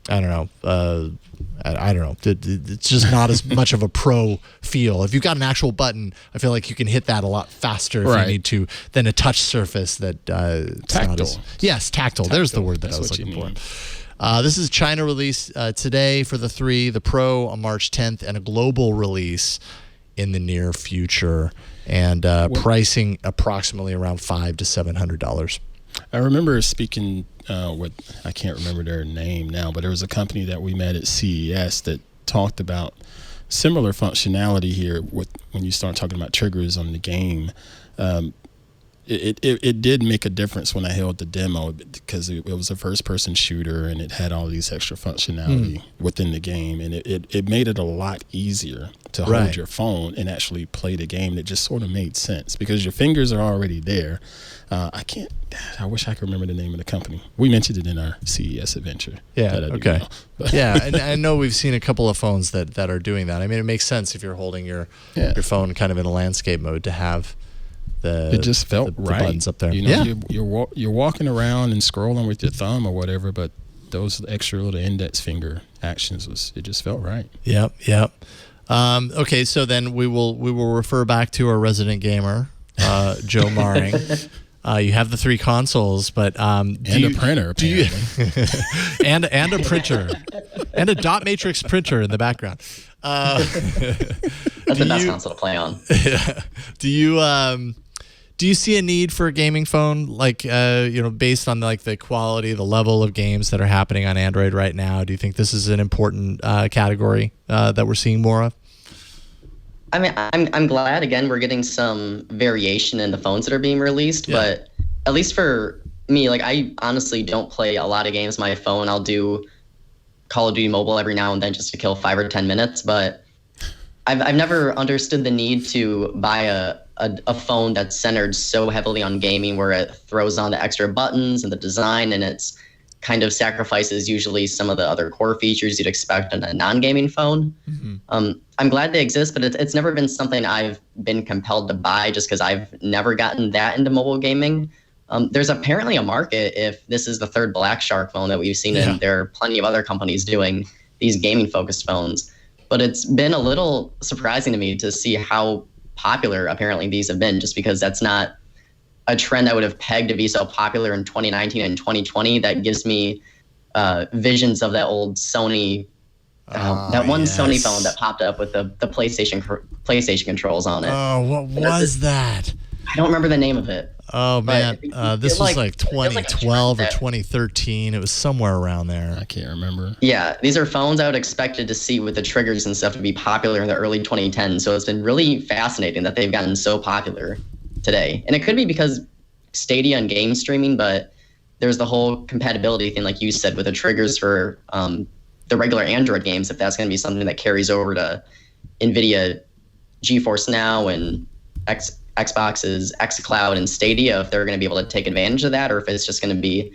I don't know. It's just not as much of a pro feel. If you've got an actual button, I feel like you can hit that a lot faster if you need to than a touch surface that Tactile. Yes, tactile. There's the word that I was looking for. This is China release today for the 3, the Pro on March 10th, and a global release in the near future. And pricing approximately around $500 to $700. I remember speaking with, I can't remember their name now, but there was a company that we met at CES that talked about similar functionality here when you start talking about triggers on the game. it did make a difference when I held the demo because it was a first-person shooter and it had all these extra functionality within the game, and it made it a lot easier to hold your phone and actually play the game. That just sort of made sense because your fingers are already there. I wish I could remember the name of the company. We mentioned it in our CES adventure. Yeah. Okay. Yeah, and I know we've seen a couple of phones that are doing that. I mean, it makes sense if you're holding your phone kind of in a landscape mode to have it just felt right. The buttons up there. You're walking around and scrolling with your thumb or whatever, but those extra little index finger actions it just felt right. Yep. Okay, so then we will refer back to our resident gamer, Joe Maring. You have the 3 consoles, but a printer, apparently. and a printer, and a dot matrix printer in the background. That's the best console to play on. Do you see a need for a gaming phone, like based on like the quality, the level of games that are happening on Android right now? Do you think this is an important category that we're seeing more of? I mean, I'm glad again we're getting some variation in the phones that are being released, but at least for me, like I honestly don't play a lot of games on my phone. I'll do Call of Duty Mobile every now and then just to kill 5 or 10 minutes, but I've never understood the need to buy a phone that's centered so heavily on gaming, where it throws on the extra buttons and the design, and it's kind of sacrifices usually some of the other core features you'd expect on a non-gaming phone. I'm glad they exist, but it's never been something I've been compelled to buy just because I've never gotten that into mobile gaming. There's apparently a market if this is the third Black Shark phone that we've seen, and there are plenty of other companies doing these gaming-focused phones. But it's been a little surprising to me to see how popular apparently these have been, just because that's not a trend I would have pegged to be so popular in 2019 and 2020. That gives me visions of that old Sony, Sony phone that popped up with the PlayStation controls on it. Oh, what was that? I don't remember the name of it. Oh, man. This was like 2012 or 2013. It was somewhere around there. I can't remember. Yeah, these are phones I would expected to see with the triggers and stuff to be popular in the early 2010s. So it's been really fascinating that they've gotten so popular today. And it could be because Stadia and game streaming, but there's the whole compatibility thing, like you said, with the triggers for the regular Android games, if that's going to be something that carries over to NVIDIA GeForce Now and Xbox's xCloud and Stadia, if they're going to be able to take advantage of that, or if it's just going to be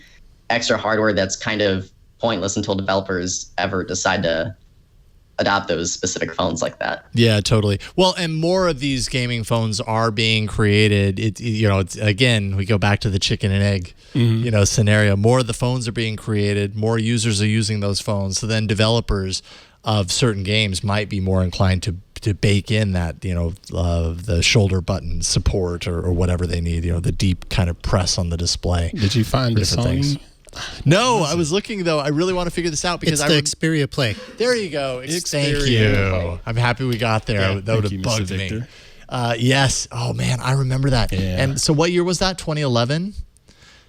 extra hardware that's kind of pointless until developers ever decide to adopt those specific phones like that. Yeah, totally. Well, and more of these gaming phones are being created. It's again, we go back to the chicken and egg, scenario. More of the phones are being created. More users are using those phones. So then developers of certain games might be more inclined to bake in that, the shoulder button support or whatever they need, the deep kind of press on the display. Did you find the Sony? No, I was looking though. I really want to figure this out because it's the Xperia Play. There you go. Thank you. I'm happy we got there. Yeah, that would have bugged me. Yes. Oh man, I remember that. Yeah. And so what year was that? 2011.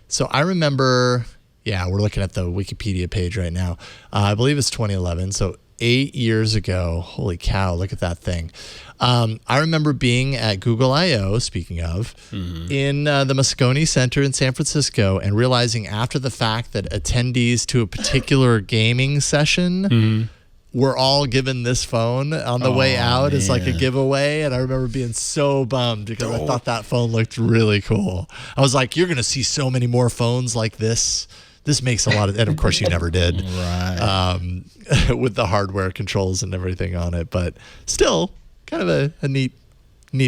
So I remember. Yeah, we're looking at the Wikipedia page right now. I believe it's 2011. So 8 years ago. Holy cow, look at that thing. I remember being at Google I/O, speaking of, in the Moscone Center in San Francisco, and realizing after the fact that attendees to a particular gaming session were all given this phone on the way out as like a giveaway. And I remember being so bummed because I thought that phone looked really cool. I was like, you're going to see so many more phones like this. This makes a lot of, and of course you never did, right? With the hardware controls and everything on it, but still kind of a neat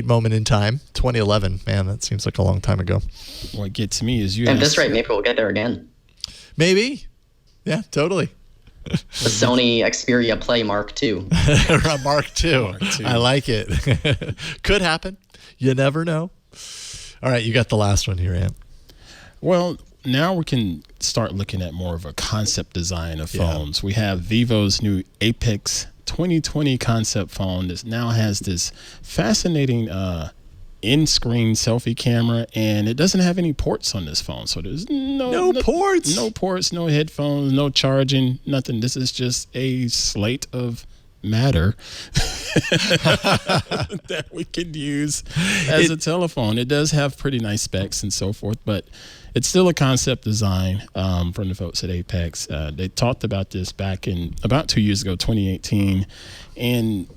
moment in time. 2011, man, that seems like a long time ago. What gets me is at this rate, maybe we'll get there again. Maybe, yeah, totally. The Sony Xperia Play Mark II. Mark II. I like it. Could happen. You never know. All right, you got the last one here, Ant. Well, now we can start looking at more of a concept design of phones. We have Vivo's new Apex 2020 concept phone that now has this fascinating in-screen selfie camera, and it doesn't have any ports on this phone. So there's no ports. No ports, no headphones, no charging, nothing. This is just a slate of matter that we could use as a telephone. It does have pretty nice specs and so forth, but it's still a concept design from the folks at Apex. They talked about this back in about 2 years ago, 2018, and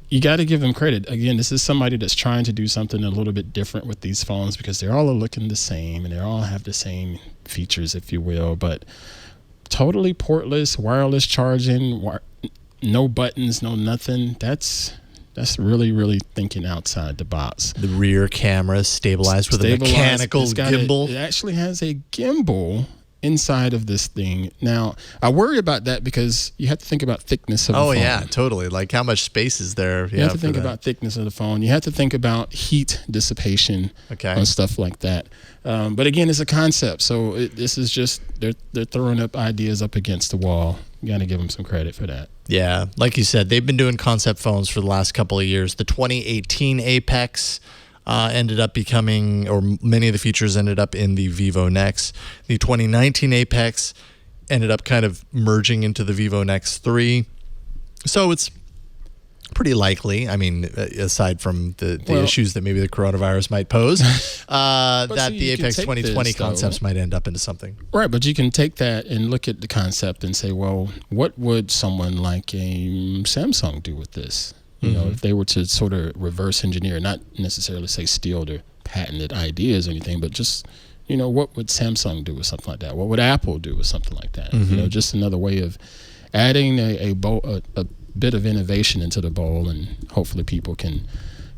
you got to give them credit. Again, this is somebody that's trying to do something a little bit different with these phones because they're all looking the same and they all have the same features, if you will, but totally portless, wireless charging, no buttons, no nothing. That's really, really thinking outside the box. The rear camera stabilized with a mechanical gimbal. It actually has a gimbal inside of this thing. Now, I worry about that because you have to think about thickness of the phone. Oh, yeah, totally. Like how much space is there? You have to think about thickness of the phone. You have to think about heat dissipation and stuff like that. But again, it's a concept. So this is just, they're throwing up ideas up against the wall. You got to give them some credit for that. Yeah. Like you said, they've been doing concept phones for the last couple of years. The 2018 Apex ended up becoming, or many of the features ended up in the Vivo Nex. The 2019 Apex ended up kind of merging into the Vivo Nex 3. So it's pretty likely, I mean, aside from the issues that maybe the coronavirus might pose, that the Apex 2020 concepts might end up into something. Right, but you can take that and look at the concept and say, well, what would someone like a Samsung do with this? You know, if they were to sort of reverse engineer, not necessarily say steal their patented ideas or anything, but just, you know, what would Samsung do with something like that? What would Apple do with something like that? You know, just another way of adding a bit of innovation into the bowl, and hopefully people can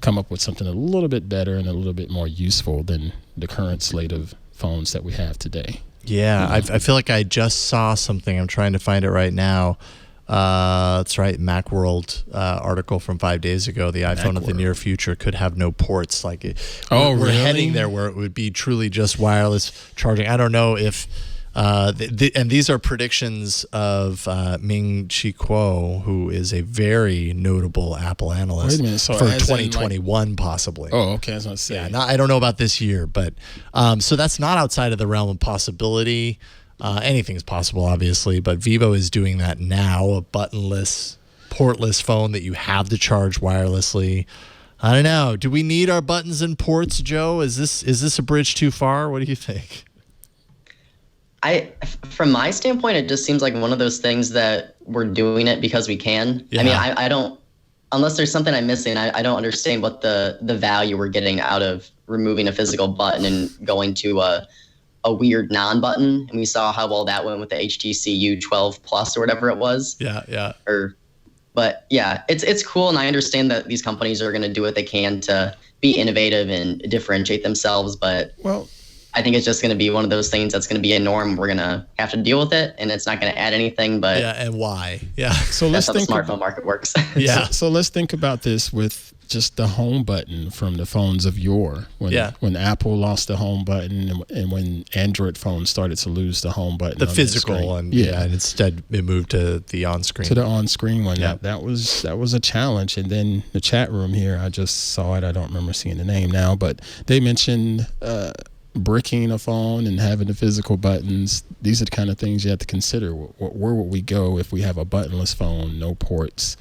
come up with something a little bit better and a little bit more useful than the current slate of phones that we have today. Yeah, I feel like I just saw something. I'm trying to find it right now. That's right, Macworld article from 5 days ago. The iPhone of the near future could have no ports. Like, we're heading there where it would be truly just wireless charging. I don't know if, and these are predictions of Ming Chi Kuo, who is a very notable Apple analyst. Wait a minute, so for 2021 possibly. Oh, okay, I was going to say. Yeah, I don't know about this year, but so that's not outside of the realm of possibility. Anything's possible, obviously, but Vivo is doing that now, a buttonless, portless phone that you have to charge wirelessly. I don't know. Do we need our buttons and ports, Joe? Is this a bridge too far? What do you think? From my standpoint, it just seems like one of those things that we're doing it because we can. Yeah. I mean, I don't, unless there's something I'm missing, I don't understand what the value we're getting out of removing a physical button and going to a weird non-button, and we saw how well that went with the HTC U12 Plus or whatever it was. Yeah. But yeah, it's cool, and I understand that these companies are going to do what they can to be innovative and differentiate themselves. But I think it's just going to be one of those things that's going to be a norm. We're going to have to deal with it, and it's not going to add anything. But yeah, and why? Yeah. So that's how the smartphone market works. Yeah. So let's think about this with just the home button from the phones of yore. When Apple lost the home button and when Android phones started to lose the home button. The physical and instead it moved to the on-screen. To the on-screen one. Yeah. That was a challenge. And then the chat room here, I just saw it. I don't remember seeing the name now, but they mentioned bricking a phone and having the physical buttons. These are the kind of things you have to consider. Where would we go if we have a buttonless phone, no ports?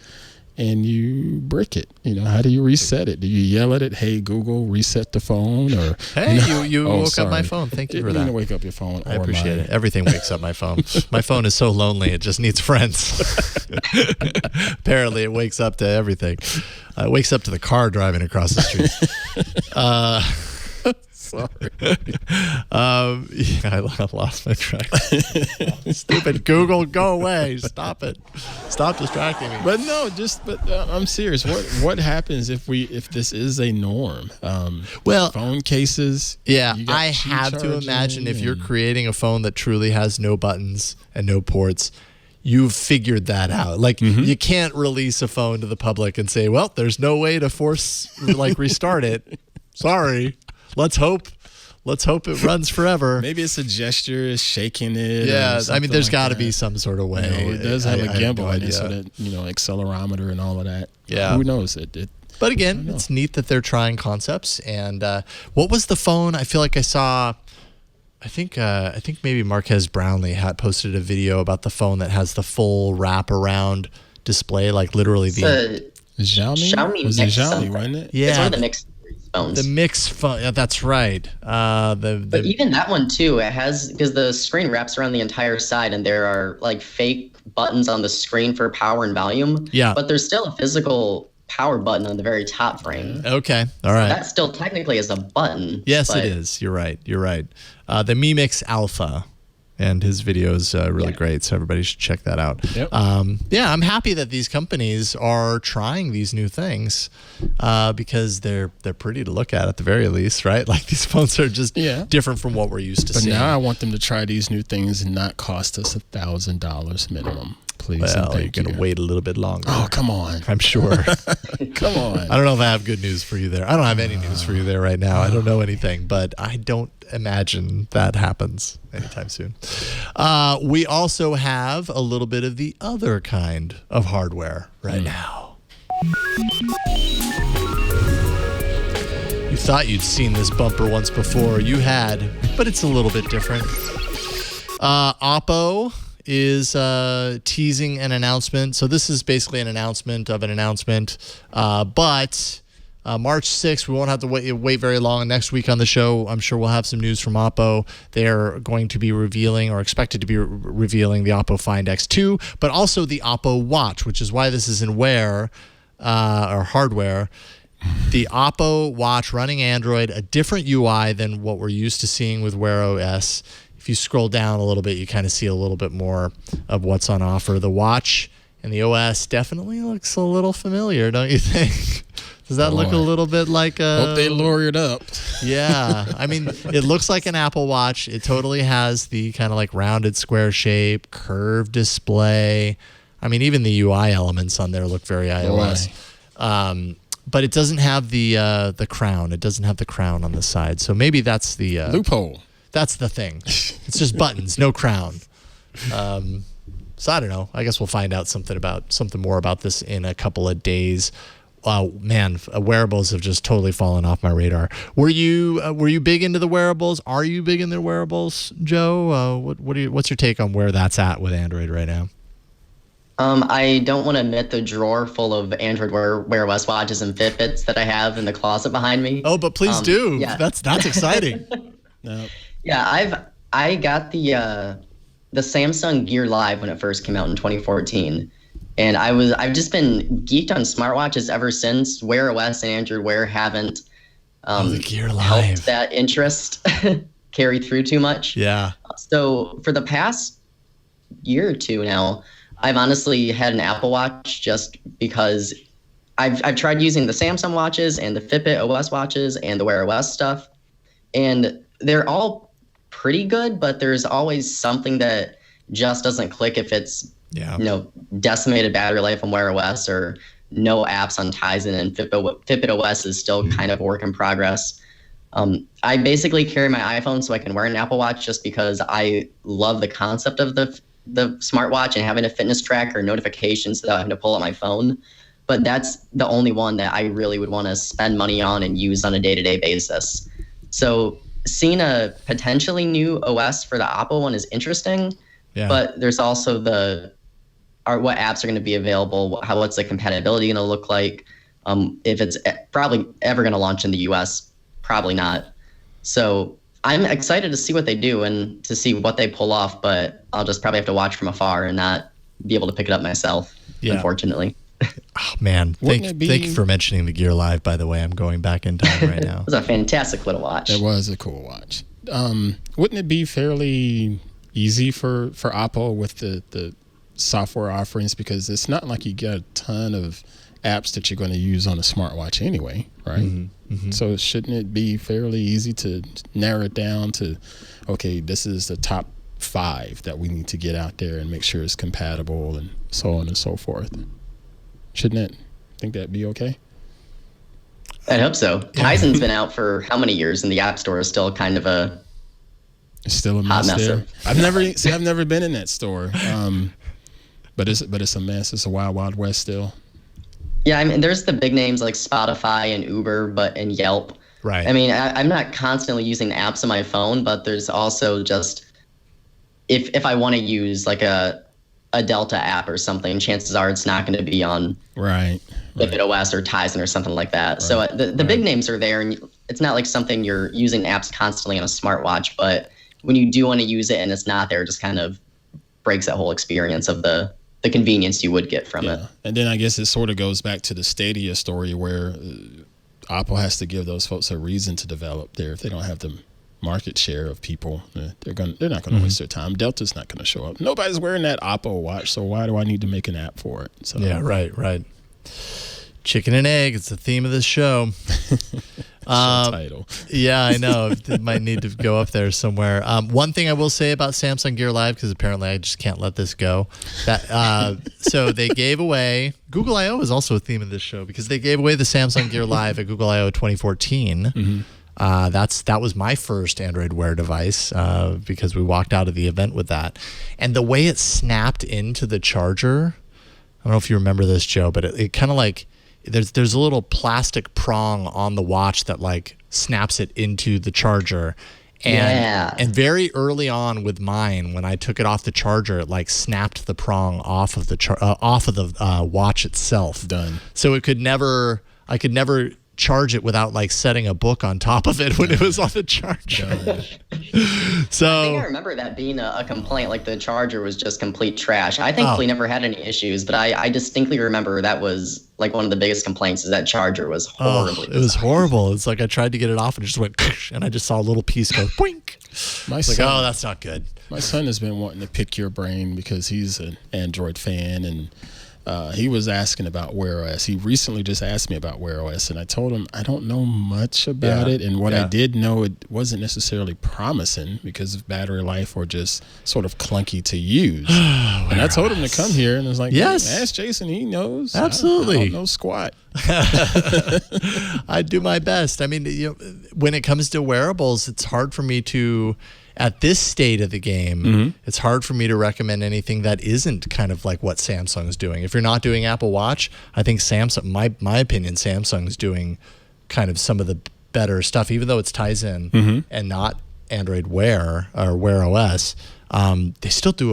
And you brick it. You know, how do you reset it? Do you yell at it, "Hey Google, reset the phone"? Or hey, you woke up my phone. Thank you for that. Didn't wake up your phone. I appreciate it. Everything wakes up my phone. My phone is so lonely; it just needs friends. Apparently, it wakes up to everything. It wakes up to the car driving across the street. Sorry. I lost my track. Stupid Google, go away. Stop it. Stop distracting me. But no, I'm serious. What happens if this is a norm? Phone cases. Yeah, I have to imagine if you're creating a phone that truly has no buttons and no ports, you've figured that out. Like, you can't release a phone to the public and say, well, there's no way to restart it. Sorry. Let's hope it runs forever. Maybe it's a gesture, shaking it. Yeah, I mean, there's got to be some sort of way. It does have a gimbal in it, so that, accelerometer and all of that. Yeah. Who knows? But again, it's neat that they're trying concepts. And what was the phone? I feel like I saw. I think maybe Marquez Brownlee had posted a video about the phone that has the full wraparound display, like literally Xiaomi? Was it Mix Xiaomi, something. wasn't it? It's one Yeah, of the Mix phones. the Mix phone. Yeah, that's right. But even that one too, it has, because the screen wraps around the entire side, and there are like fake buttons on the screen for power and volume. Yeah. But there's still a physical power button on the very top frame. Okay, all right. That still technically is a button. Yes, but it is. You're right. The Mi Mix Alpha, and his video is really great, so everybody should check that out. Yep. I'm happy that these companies are trying these new things because they're pretty to look at the very least, right? Like, these phones are just different from what we're used to But seeing. now I want them to try these new things and not cost us $1,000 minimum. Please. Well, you're going to wait a little bit longer. Oh, come on. I'm sure. Come on. I don't know if I have good news for you there. I don't have any news for you there right now. I don't know anything, but I don't imagine that happens anytime soon. We also have a little bit of the other kind of hardware right now. You thought you'd seen this bumper once before. You had, but it's a little bit different. Oppo is teasing an announcement. So this is basically an announcement of an announcement. But March 6th, we won't have to wait very long. Next week on the show, I'm sure we'll have some news from Oppo. They're going to be revealing, or expected to be revealing, the Oppo Find X2, but also the Oppo Watch, which is why this is in Wear or hardware. The Oppo Watch running Android, a different UI than what we're used to seeing with Wear OS. If you scroll down a little bit, you kind of see a little bit more of what's on offer. The watch and the OS definitely looks a little familiar, don't you think? Does that look a little bit like a... Hope they lure it up. Yeah. I mean, it looks like an Apple Watch. It totally has the kind of like rounded square shape, curved display. I mean, even the UI elements on there look very iOS. But it doesn't have the crown. It doesn't have the crown on the side. So maybe that's the... Loophole. That's the thing. It's just buttons, no crown. So I don't know. I guess we'll find out something more about this in a couple of days. Man, wearables have just totally fallen off my radar. Were you big into the wearables? Are you big in the wearables, Joe? What's your take on where that's at with Android right now? I don't want to admit the drawer full of Android Wear OS watches and Fitbits that I have in the closet behind me. Oh, but please do. Yeah. That's exciting. No. Yeah, I got the Samsung Gear Live when it first came out in 2014, and I've just been geeked on smartwatches ever since. Wear OS and Android Wear haven't the Gear Live helped that interest carry through too much. Yeah. So for the past year or two now, I've honestly had an Apple Watch just because I've tried using the Samsung watches and the Fitbit OS watches and the Wear OS stuff, and they're all pretty good, but there's always something that just doesn't click if it's decimated battery life on Wear OS or no apps on Tizen, and Fitbit OS is still kind of a work in progress. I basically carry my iPhone so I can wear an Apple Watch just because I love the concept of the smartwatch and having a fitness tracker notifications without having to pull out my phone. But that's the only one that I really would want to spend money on and use on a day-to-day basis. So seeing a potentially new OS for the Oppo one is interesting, but there's also what apps are going to be available, what's the compatibility going to look like, if it's probably ever going to launch in the US, probably not. So I'm excited to see what they do and to see what they pull off, but I'll just probably have to watch from afar and not be able to pick it up myself, unfortunately. Oh, man. Thank you for mentioning the Gear Live, by the way. I'm going back in time right now. It was a fantastic little watch. It was a cool watch. Wouldn't it be fairly easy for Oppo with the software offerings? Because it's not like you get a ton of apps that you're going to use on a smartwatch anyway, right? Mm-hmm, mm-hmm. So shouldn't it be fairly easy to narrow it down to, okay, this is the top 5 that we need to get out there and make sure it's compatible and so on and so forth? Shouldn't it? Think that'd be okay? I hope so. Tizen's been out for how many years, and the App Store is still kind of it's still a mess there. I've never been in that store, but it's a mess. It's a wild west still. Yeah, I mean, there's the big names like Spotify and Uber, and Yelp. Right. I mean, I'm not constantly using apps on my phone, but there's also just if I want to use like a Delta app or something, chances are it's not going to be on Fitbit OS or Tizen or something like that. Right. So the big names are there, and it's not like something you're using apps constantly on a smartwatch. But when you do want to use it and it's not there, it just kind of breaks that whole experience of the convenience you would get from it. And then I guess it sort of goes back to the Stadia story where Oppo has to give those folks a reason to develop there. If they don't have the market share of people, they're not going to waste their time. Delta's not going to show up. Nobody's wearing that Oppo watch, so why do I need to make an app for it? So yeah, right. Chicken and egg. It's the theme of this show. Title. Yeah, I know. It might need to go up there somewhere. One thing I will say about Samsung Gear Live, because apparently I just can't let this go. So they gave away Google I/O is also a theme of this show because they gave away the Samsung Gear Live at Google I/O 2014. Mm-hmm. That was my first Android Wear device because we walked out of the event with that, and the way it snapped into the charger. I don't know if you remember this, Joe, but it kind of like. There's a little plastic prong on the watch that like snaps it into the charger, and very early on with mine, when I took it off the charger, it like snapped the prong off of the watch itself. Done. So I could never charge it without like setting a book on top of it when it was on the charger. So I think I remember that being a complaint, like the charger was just complete trash. I thankfully never had any issues, but I distinctly remember that was like one of the biggest complaints is that charger was horribly designed. It was horrible. It's like I tried to get it off and it just went and I just saw a little piece go boink. Oh, that's not good. My son has been wanting to pick your brain because he's an Android fan, and he was asking about Wear OS. He recently just asked me about Wear OS, and I told him I don't know much about it. And what I did know, it wasn't necessarily promising because of battery life or just sort of clunky to use. And I told him to come here, and I was like, yes, ask Jason. He knows. Absolutely. I don't know squat. I do my best. I mean, when it comes to wearables, it's hard for me to... At this state of the game, it's hard for me to recommend anything that isn't kind of like what Samsung's doing. If you're not doing Apple Watch, I think Samsung, my opinion, Samsung's doing kind of some of the better stuff, even though it's Tizen and not Android Wear or Wear OS. They still do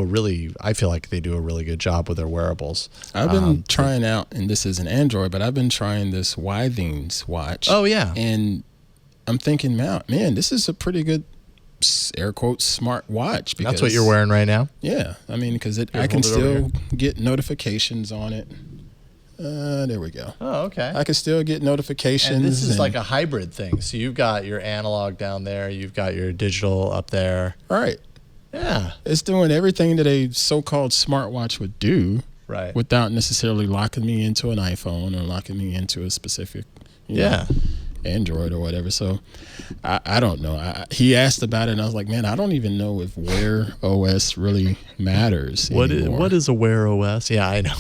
I feel like they do a really good job with their wearables. I've been trying out, and this isn't Android, but I've been trying this Withings watch. Oh, yeah. And I'm thinking, man, this is a pretty good air quotes smart watch. Because, that's what you're wearing right now? Yeah. I mean, because I can still get notifications on it. There we go. Oh, okay. I can still get notifications. And this is like a hybrid thing. So you've got your analog down there. You've got your digital up there. Right. Yeah. It's doing everything that a so-called smartwatch would do. Right. Without necessarily locking me into an iPhone or locking me into a specific Android or whatever. So I don't know. He asked about it, and I was like, man, I don't even know if Wear OS really matters anymore. What is a Wear OS? Yeah, I know.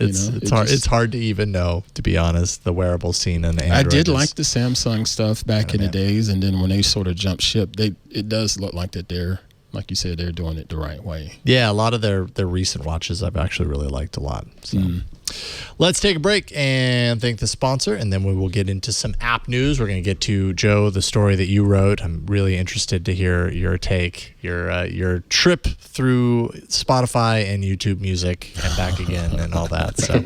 It's hard to even know, to be honest, the wearable scene and Android. I did like the Samsung stuff back in the days, and then when they sort of jumped ship, it does look like that they're, like you said, they're doing it the right way. Yeah, a lot of their recent watches I've actually really liked a lot. So let's take a break and thank the sponsor, and then we will get into some app news. We're going to get to, Joe, the story that you wrote. I'm really interested to hear your take, your trip through Spotify and YouTube Music and back again and all that. So,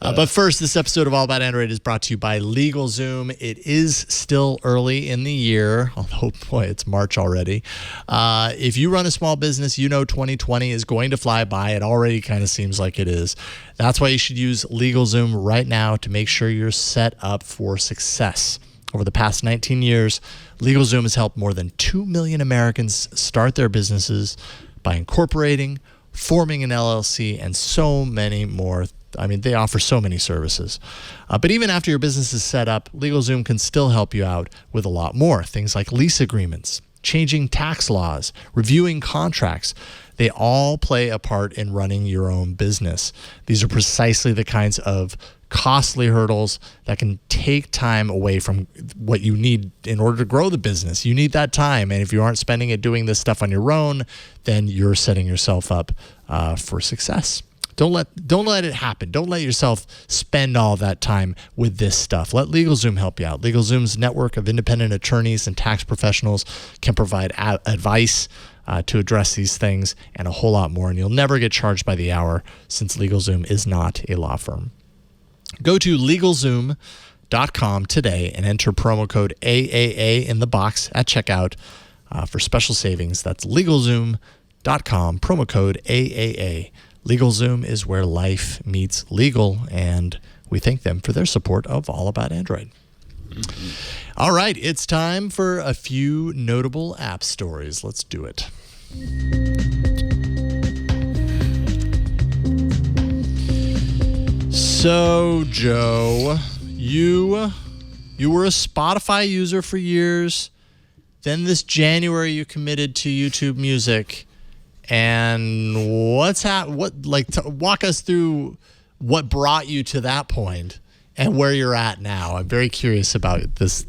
but first, this episode of All About Android is brought to you by LegalZoom. It is still early in the year, although, boy, it's March already. If you run a small business, 2020 is going to fly by. It already kind of seems like it is. That's why you should use LegalZoom right now to make sure you're set up for success. Over the past 19 years, LegalZoom has helped more than 2 million Americans start their businesses by incorporating, forming an LLC, and so many more. I mean, they offer so many services. But even after your business is set up, LegalZoom can still help you out with a lot more. Things like lease agreements, changing tax laws, reviewing contracts. They all play a part in running your own business. These are precisely the kinds of costly hurdles that can take time away from what you need in order to grow the business. You need that time, and if you aren't spending it doing this stuff on your own, then you're setting yourself up for success. Don't let it happen. Don't let yourself spend all that time with this stuff. Let LegalZoom help you out. LegalZoom's network of independent attorneys and tax professionals can provide advice to address these things and a whole lot more. And you'll never get charged by the hour since LegalZoom is not a law firm. Go to LegalZoom.com today and enter promo code AAA in the box at checkout for special savings. That's LegalZoom.com, promo code AAA. LegalZoom is where life meets legal, and we thank them for their support of All About Android. All right, it's time for a few notable app stories. Let's do it. So, Joe, you were a Spotify user for years. Then this January you committed to YouTube Music. And walk us through what brought you to that point and where you're at now. I'm very curious about this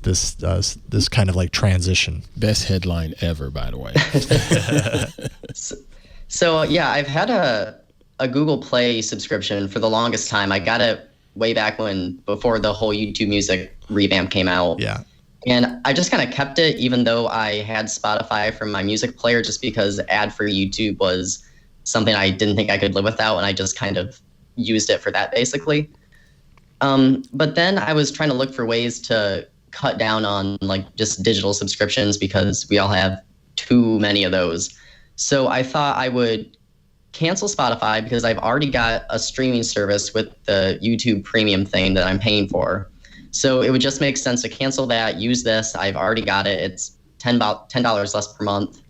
kind of like transition. Best headline ever, by the way. So yeah, I've had a Google Play subscription for the longest time. I got it way back before the whole YouTube Music revamp came out. Yeah. And I just kind of kept it, even though I had Spotify from my music player, just because ad-free YouTube was something I didn't think I could live without, and I just kind of used it for that, basically. But then I was trying to look for ways to cut down on like just digital subscriptions because we all have too many of those. So I thought I would cancel Spotify because I've already got a streaming service with the YouTube Premium thing that I'm paying for. So it would just make sense to cancel that, use this. I've already got it. It's $10 less per month.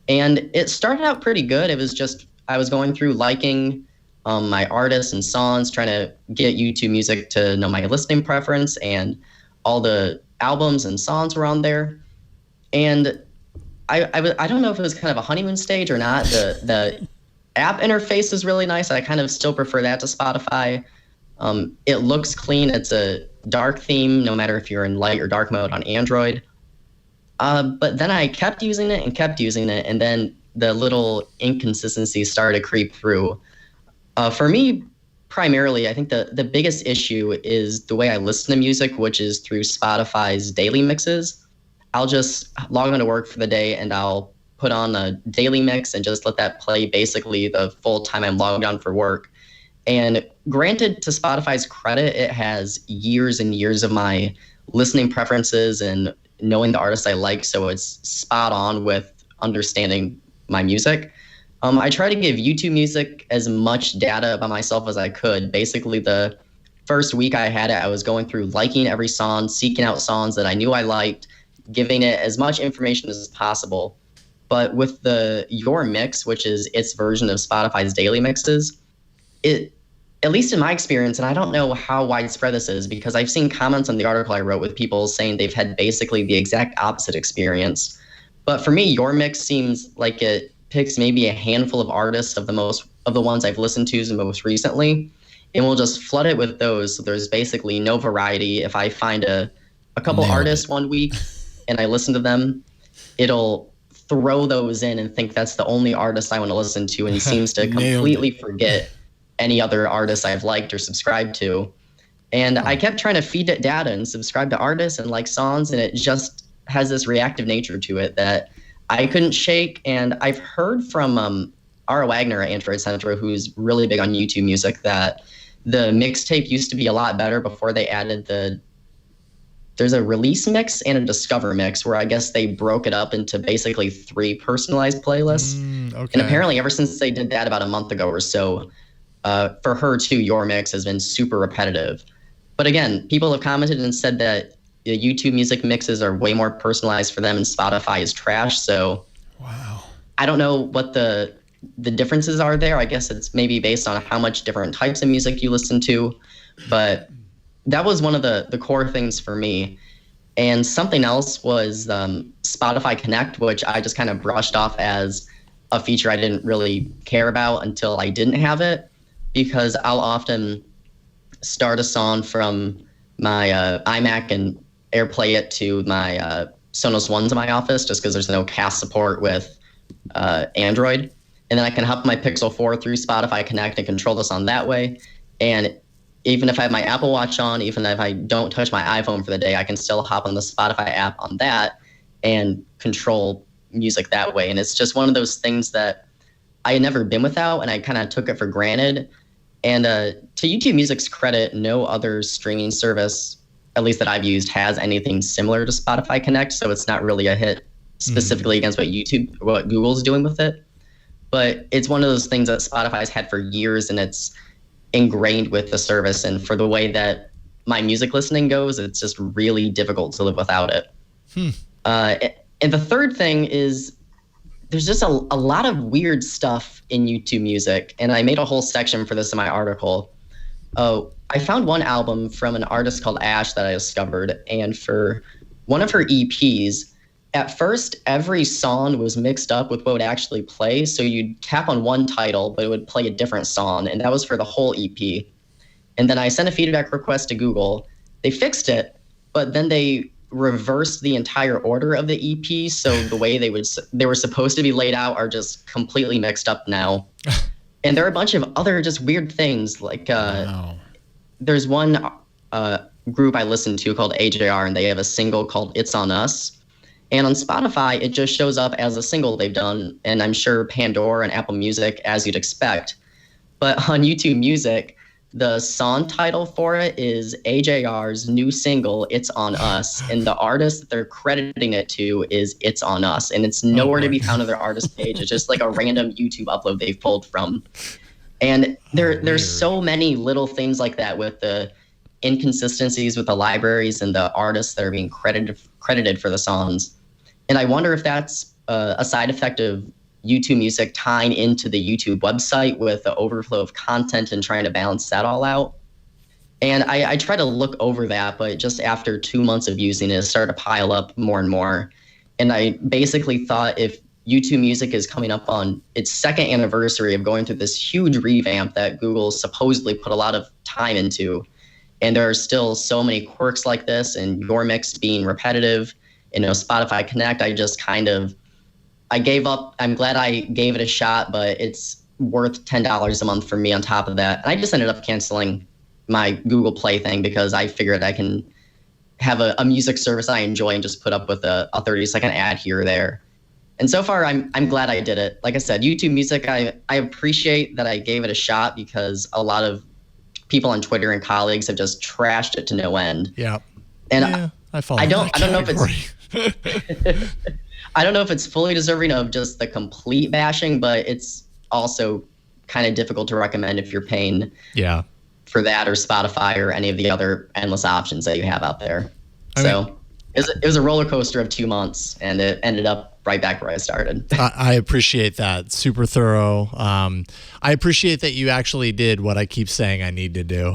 And it started out pretty good. It was just, I was going through liking my artists and songs, trying to get YouTube Music to know my listening preference, and all the albums and songs were on there. And I don't know if it was kind of a honeymoon stage or not. The app interface is really nice. I kind of still prefer that to Spotify. It looks clean. It's a dark theme, no matter if you're in light or dark mode on Android. But then I kept using it, and then the little inconsistencies started to creep through. For me, primarily, I think the biggest issue is the way I listen to music, which is through Spotify's daily mixes. I'll just log on to work for the day, and I'll put on a daily mix and just let that play basically the full time I'm logged on for work. And granted, to Spotify's credit, it has years and years of my listening preferences and knowing the artists I like, so it's spot on with understanding my music. I try to give YouTube Music as much data about myself as I could. Basically, the first week I had it, I was going through liking every song, seeking out songs that I knew I liked, giving it as much information as possible. But with the Your Mix, which is its version of Spotify's daily mixes, at least in my experience, and I don't know how widespread this is because I've seen comments on the article I wrote with people saying they've had basically the exact opposite experience. But for me, Your Mix seems like it picks maybe a handful of artists of the ones I've listened to the most recently, and we'll just flood it with those. So there's basically no variety. If I find a couple artists one week and I listen to them, it'll throw those in and think that's the only artist I want to listen to, and seems to completely forget any other artists I've liked or subscribed to. And I kept trying to feed it data and subscribe to artists and like songs, and it just has this reactive nature to it that I couldn't shake. And I've heard from Ara Wagner at Android Central, who's really big on YouTube Music, that the mixtape used to be a lot better before they added there's a release mix and a discover mix, where I guess they broke it up into basically 3 personalized playlists. Okay. And apparently ever since they did that about a month ago or so, for her too, Your Mix has been super repetitive. But again, people have commented and said that the YouTube Music mixes are way more personalized for them, and Spotify is trash. So wow, I don't know what the differences are there. I guess it's maybe based on how much different types of music you listen to. But that was one of the core things for me. And something else was Spotify Connect, which I just kind of brushed off as a feature I didn't really care about until I didn't have it, because I'll often start a song from my iMac and AirPlay it to my Sonos Ones in my office, just because there's no cast support with Android. And then I can hop my Pixel 4 through Spotify Connect and control the song that way. And even if I have my Apple Watch on, even if I don't touch my iPhone for the day, I can still hop on the Spotify app on that and control music that way. And it's just one of those things that I had never been without, and I kind of took it for granted. And to to YouTube Music's credit, no other streaming service, at least that I've used, has anything similar to Spotify Connect. So it's not really a hit specifically against what Google's doing with it. But it's one of those things that Spotify's had for years, and it's ingrained with the service. And for the way that my music listening goes, it's just really difficult to live without it. And the third thing is there's just a lot of weird stuff in YouTube Music. And I made a whole section for this in my article. I found one album from an artist called Ash that I discovered. And for one of her EPs, at first, every song was mixed up with what would actually play. So you'd tap on one title, but it would play a different song. And that was for the whole EP. And then I sent a feedback request to Google. They fixed it, but then they reversed the entire order of the EP. So the way they were supposed to be laid out are just completely mixed up now. And there are a bunch of other just weird things. Like there's one group I listen to called AJR, and they have a single called It's On Us. And on Spotify, it just shows up as a single they've done. And I'm sure Pandora and Apple Music, as you'd expect. But on YouTube Music, the song title for it is AJR's new single, It's On Us. And the artist that they're crediting it to is It's On Us. And it's nowhere to be found on their artist page. It's just like a random YouTube upload they've pulled from. And there's so many little things like that with the inconsistencies with the libraries and the artists that are being credited for the songs. And I wonder if that's a side effect of YouTube Music tying into the YouTube website with the overflow of content and trying to balance that all out. And I try to look over that, but just after 2 months of using it, it started to pile up more and more. And I basically thought if YouTube Music is coming up on its second anniversary of going through this huge revamp that Google supposedly put a lot of time into, and there are still so many quirks like this, and your mix being repetitive, Spotify Connect, I gave up. I'm glad I gave it a shot, but it's worth $10 a month for me on top of that. And I just ended up canceling my Google Play thing because I figured I can have a music service I enjoy and just put up with a 30-second ad here or there. And so far, I'm glad I did it. Like I said, YouTube Music, I appreciate that I gave it a shot because a lot of people on Twitter and colleagues have just trashed it to no end. Yeah. And I follow I don't know if category. I don't know if it's fully deserving of just the complete bashing, but it's also kind of difficult to recommend if you're paying for that or Spotify or any of the other endless options that you have out there. It was a roller coaster of 2 months, and it ended up right back where I started. I appreciate that. Super thorough. I appreciate that you actually did what I keep saying I need to do,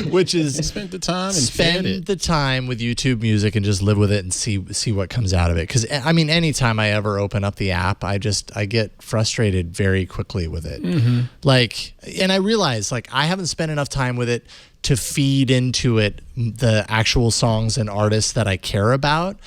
which is spend the time and spend the time with YouTube Music and just live with it and see what comes out of it. Because I mean, anytime I ever open up the app, I get frustrated very quickly with it. And I realize I haven't spent enough time with it to feed into it the actual songs and artists that I care about.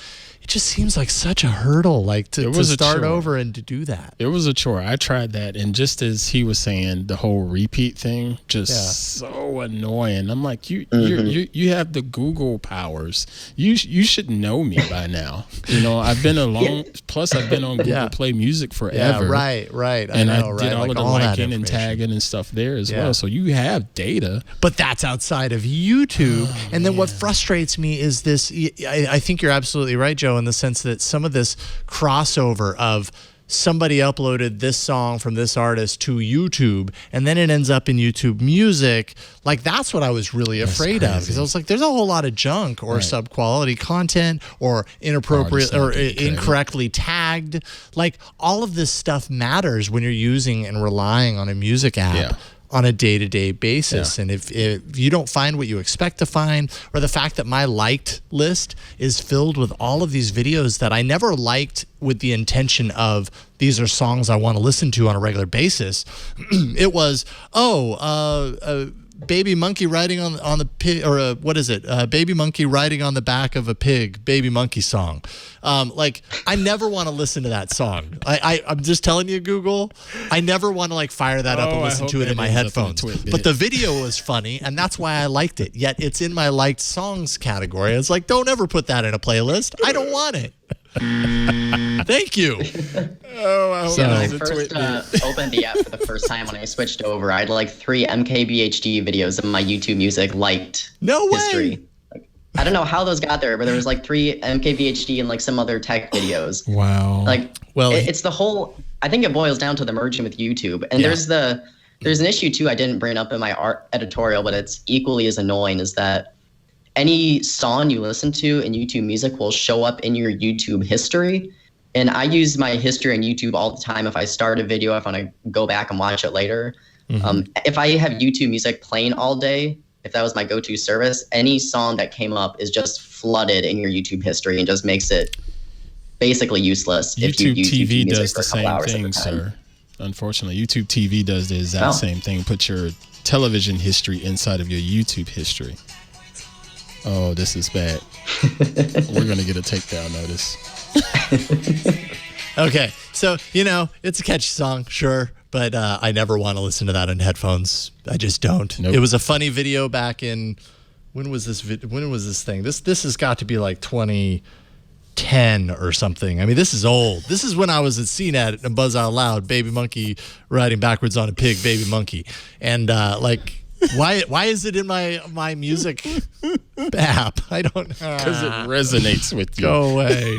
It just seems like such a hurdle, to start over and to do that. It was a chore. I tried that, and just as he was saying, the whole repeat thing, so annoying. I'm like, you have the Google powers. You should know me by now. I've been plus I've been on Google Play Music forever. Yeah, right. And I did all of the liking and tagging and stuff there as well. So you have data. But that's outside of YouTube. And then what frustrates me is this. I think you're absolutely right, Joe, in the sense that some of this crossover of somebody uploaded this song from this artist to YouTube and then it ends up in YouTube Music, that's what I was really afraid of, because I was like, there's a whole lot of junk or sub-quality content or inappropriate or incorrectly tagged. All of this stuff matters when you're using and relying on a music app on a day-to-day basis. And if you don't find what you expect to find, or the fact that my liked list is filled with all of these videos that I never liked with the intention of these are songs I want to listen to on a regular basis, it was, baby monkey riding on the pig, or what is it? Baby monkey riding on the back of a pig, baby monkey song. I never want to listen to that song. I'm just telling you, Google, I never want to fire that up and listen to it in my headphones. But the video was funny, and that's why I liked it. Yet it's in my liked songs category. It's don't ever put that in a playlist. I don't want it. Thank you. Oh, I hope So when I it was a first tweet. opened the app for the first time when I switched over, I had like 3 MKBHD videos of my YouTube Music liked No way. history. Like, I don't know how those got there, but there was like 3 MKBHD and like some other tech videos. Wow. Like, Well, it's the whole. I think it boils down to the merging with YouTube, and Yeah. there's an issue too. I didn't bring up in my art editorial, but it's equally as annoying. Is that any song you listen to in YouTube Music will show up in your YouTube history. And I use my history on YouTube all the time. If I start a video, if I want to go back and watch it later, if I have YouTube Music playing all day, if that was my go-to service, any song that came up is just flooded in your YouTube history and just makes it basically useless. If you YouTube use TV YouTube Music does for the a couple same hours at a thing, time. sir. Unfortunately, YouTube TV does the exact Oh. same thing. Put your television history inside of your YouTube history. Oh, this is bad. We're going to get a takedown notice. Okay, so it's a catchy song, sure, but I never want to listen to that in headphones. I just don't. Nope. It was a funny video back in when was this thing? This has got to be like 2010 or something. I mean, this is old. This is when I was at CNET and Buzz Out Loud, Baby Monkey riding backwards on a pig, Baby Monkey, and why is it in my music app? I don't know. Because it resonates with you. Go away.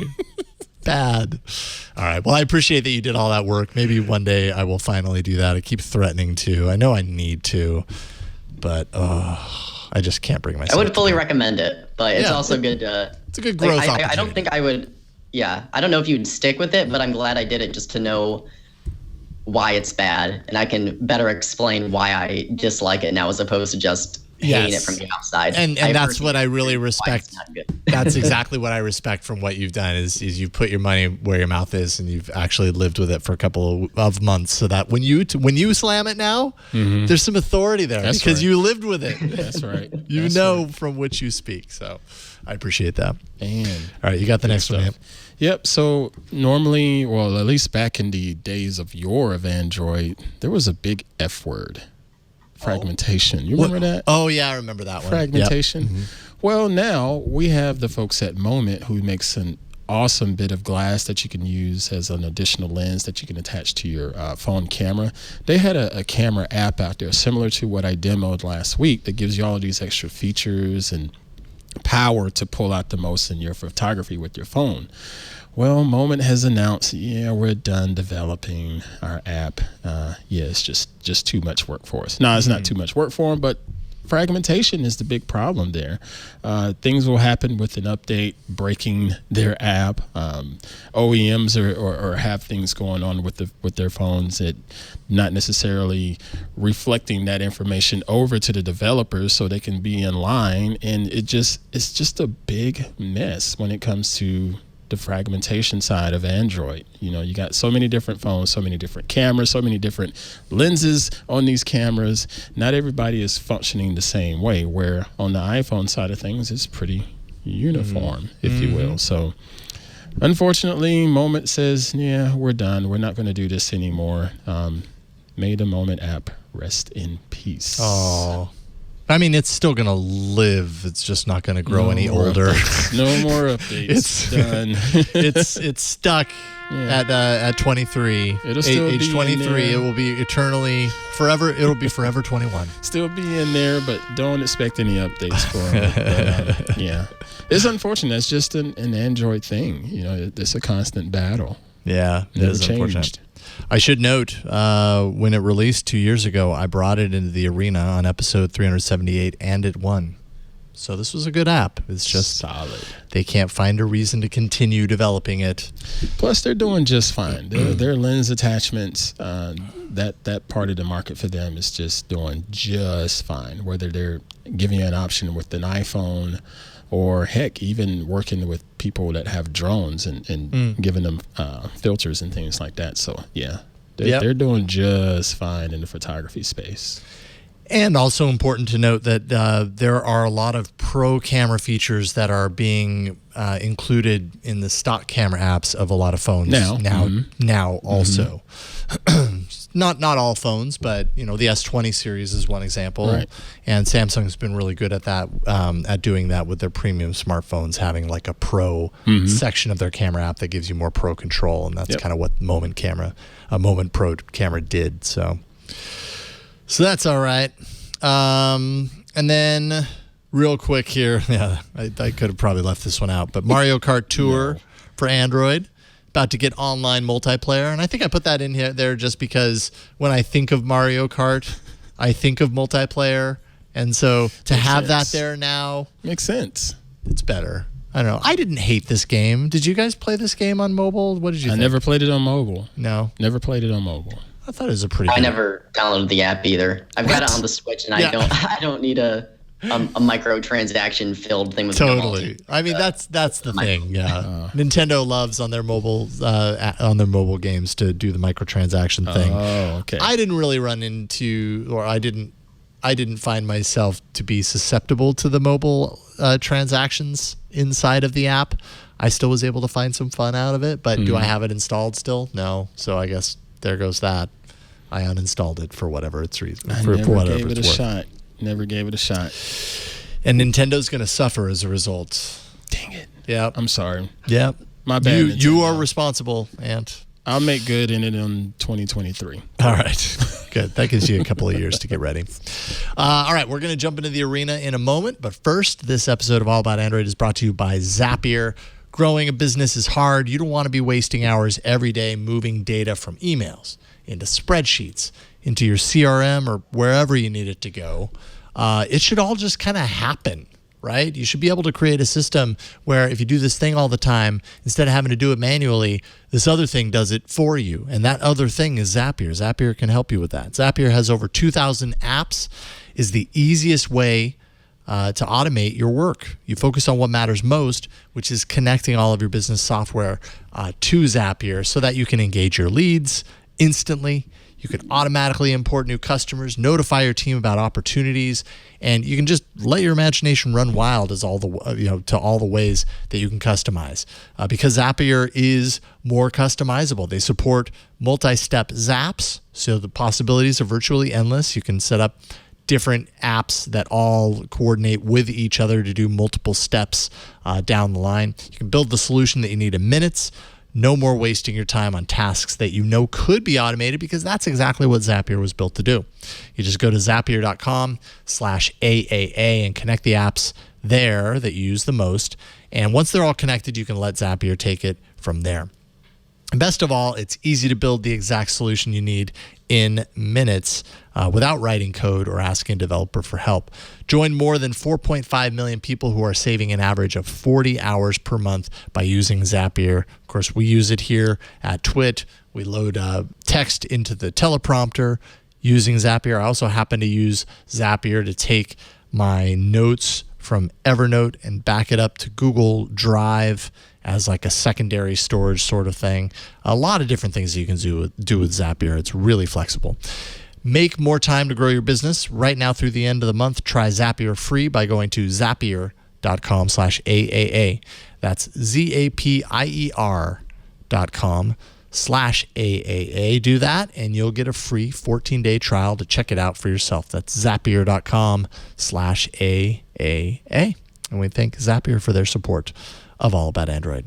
Bad. All right. Well, I appreciate that you did all that work. Maybe one day I will finally do that. I keep threatening to. I know I need to, but I just can't bring myself. I would fully to. recommend it, but it's Yeah, also good to. It's a good growth opportunity. I don't think I would. Yeah, I don't know if you'd stick with it, but I'm glad I did it just to know why it's bad, and I can better explain why I dislike it now as opposed to just hating it from the outside. And that's what I really respect. Why it's not good. That's exactly what I respect from what you've done is you've put your money where your mouth is, and you've actually lived with it for a couple of months, so that when you slam it now, there's some authority there. That's because right. you lived with it. That's right. You That's know right. from which you speak. So I appreciate that. And All right, you got the next one. stuff. Yep. So normally, well, at least back in the days of yore of Android, there was a big F word. Fragmentation. You remember that? Oh yeah, I remember that one. Fragmentation. Yep. Well, now we have the folks at Moment who makes an awesome bit of glass that you can use as an additional lens that you can attach to your phone camera. They had a camera app out there similar to what I demoed last week that gives you all of these extra features and power to pull out the most in your photography with your phone. Well, Moment has announced, we're done developing our app. It's just too much work for us. No, it's not too much work for them, but fragmentation is the big problem there. Things will happen with an update breaking their app. OEMs or have things going on with their phones that not necessarily reflecting that information over to the developers so they can be in line, and it's just a big mess when it comes to the fragmentation side of Android. You got so many different phones, so many different cameras, so many different lenses on these cameras. Not everybody is functioning the same way, where on the iPhone side of things, it's pretty uniform, if you will. So unfortunately, Moment says, we're done. We're not going to do this anymore. May the Moment app rest in peace. Oh. I mean, it's still going to live. It's just not going to grow any more older. updates. No more updates. It's done. it's stuck at 23. It'll still age be in 23. there. It will be eternally forever. It'll be forever 21. Still be in there, but don't expect any updates for it. But, it's unfortunate. It's just an Android thing. It's a constant battle. Yeah, it Never is unfortunate. changed. I should note, when it released 2 years ago, I brought it into the arena on episode 378, and it won. So this was a good app. It's just solid. They can't find a reason to continue developing it. Plus, they're doing just fine. Their lens attachments, that part of the market for them is just doing just fine. Whether they're giving you an option with an iPhone, or heck, even working with people that have drones and giving them filters and things like that. So they're doing just fine in the photography space. And also important to note that there are a lot of pro camera features that are being included in the stock camera apps of a lot of phones now also. Not all phones, but the S20 series is one example. Right. And Samsung's been really good at that, at doing that with their premium smartphones, having like a pro section of their camera app that gives you more pro control, and that's kind of what Moment Pro camera did. So that's all right. And then real quick here, I could have probably left this one out, but Mario Kart Tour for Android. About to get online multiplayer, and I think I put that in there just because when I think of Mario Kart, I think of multiplayer, and so to have that there now makes sense. It's better. I don't know. I didn't hate this game. Did you guys play this game on mobile? What did you think? I never played it on mobile. No, never played it on mobile. I thought it was a pretty. I never downloaded the app either. I've got it on the Switch, and I don't need a microtransaction filled thing with totally. I mean, that's the thing. Yeah, Nintendo loves on their mobile games to do the microtransaction thing. Oh, okay. I didn't really run into, or I didn't find myself to be susceptible to the mobile transactions inside of the app. I still was able to find some fun out of it, but do I have it installed still? No. So I guess there goes that. I uninstalled it for whatever its reason. For whatever gave it it's a worth. shot. Never gave it a shot. And Nintendo's going to suffer as a result. Dang it. Yeah. I'm sorry. Yeah. My bad. You are responsible, Ant. I'll make good in it in 2023. All right. Good. That gives you a couple of years to get ready. All right. We're going to jump into the arena in a moment. But first, this episode of All About Android is brought to you by Zapier. Growing a business is hard. You don't want to be wasting hours every day moving data from emails into spreadsheets, into your CRM, or wherever you need it to go. It should all just kind of happen, right? You should be able to create a system where if you do this thing all the time, instead of having to do it manually, this other thing does it for you. And that other thing is Zapier. Zapier can help you with that. Zapier has over 2,000 apps, is the easiest way to automate your work. You focus on what matters most, which is connecting all of your business software to Zapier so that you can engage your leads instantly. You can automatically import new customers, notify your team about opportunities, and you can just let your imagination run wild as all the to all the ways that you can customize. Because Zapier is more customizable. They support multi-step zaps, so the possibilities are virtually endless. You can set up different apps that all coordinate with each other to do multiple steps down the line. You can build the solution that you need in minutes. No more wasting your time on tasks that you know could be automated, because that's exactly what Zapier was built to do. You just go to zapier.com/AAA and connect the apps there that you use the most. And once they're all connected, you can let Zapier take it from there. And best of all, it's easy to build the exact solution you need in minutes without writing code or asking a developer for help. Join more than 4.5 million people who are saving an average of 40 hours per month by using Zapier. Of course, we use it here at Twit. We load text into the teleprompter using Zapier. I also happen to use Zapier to take my notes from Evernote and back it up to Google Drive as like a secondary storage sort of thing. A lot of different things that you can do with Zapier. It's really flexible. Make more time to grow your business. Right now through the end of the month, try Zapier free by going to zapier.com/AAA. That's zapier.com/AAA. Do that and you'll get a free 14-day trial to check it out for yourself. That's zapier.com/AAA. And we thank Zapier for their support of All About Android.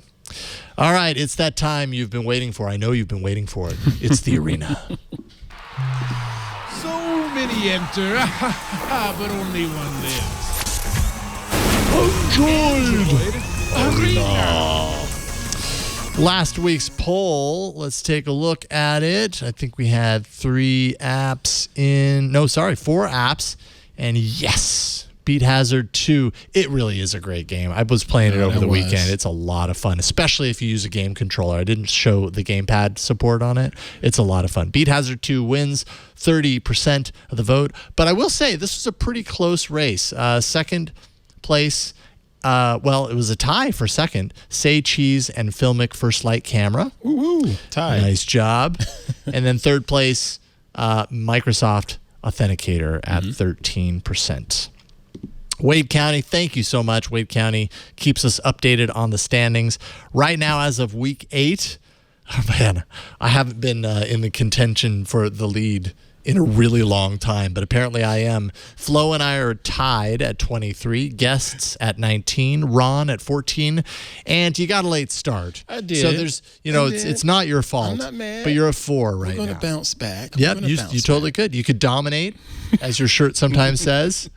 All right, it's that time you've been waiting for. I know you've been waiting for it. It's the arena. So many enter, but only one lives. Android Arena. Last week's poll, let's take a look at it. I think we had 4 apps. And yes, Beat Hazard 2. It really is a great game. I was playing it over the weekend. It's a lot of fun, especially if you use a game controller. I didn't show the gamepad support on it. It's a lot of fun. Beat Hazard 2 wins 30% of the vote. But I will say this was a pretty close race. Second place, it was a tie for second. Say Cheese and Filmic First Light Camera. Woo-hoo, tie. Nice job. And then third place, Microsoft Authenticator at 13%. Wade County, thank you so much. Wade County keeps us updated on the standings. Right now, as of week 8, Oh, man, I haven't been in the contention for the lead in a really long time, but apparently I am. Flo and I are tied at 23, guests at 19, Ron at 14, and you got a late start. I did. So there's, it's not your fault. I'm not mad. But you're a 4 right now. We're going to bounce back. Yep, you totally could. You could dominate, as your shirt sometimes says,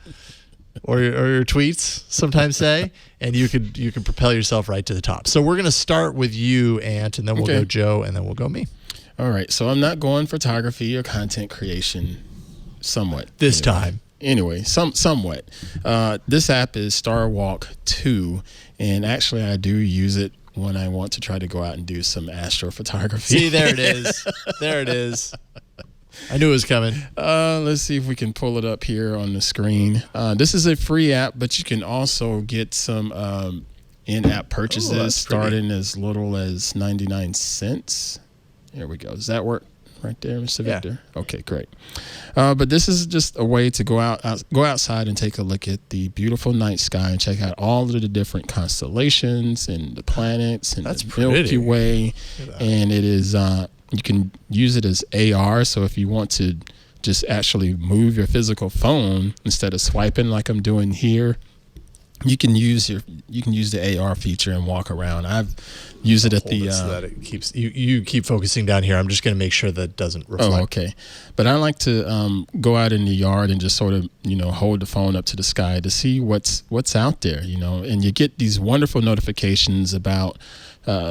or your tweets sometimes say, and you could propel yourself right to the top. So we're going to start with you, Ant, and then we'll go Joe, and then we'll go me. All right, so I'm not going photography or content creation somewhat. This time. Anyway, somewhat. This app is Star Walk 2, and actually I do use it when I want to try to go out and do some astrophotography. See, there it is. There it is. I knew it was coming. Let's see if we can pull it up here on the screen. This is a free app, but you can also get some in-app purchases starting as little as 99 cents. Here we go. Does that work right there, Mr. Victor? Yeah. Okay, great. But this is just a way to go outside and take a look at the beautiful night sky and check out all of the different constellations and the planets and the Milky Way. And it is you can use it as AR. So if you want to just actually move your physical phone instead of swiping like I'm doing here, you can use the AR feature and walk around. I've used it at the so that it keeps you keep focusing down here. I'm just going to make sure that it doesn't reflect. Oh, okay. But I like to go out in the yard and just sort of hold the phone up to the sky to see what's out there. And you get these wonderful notifications about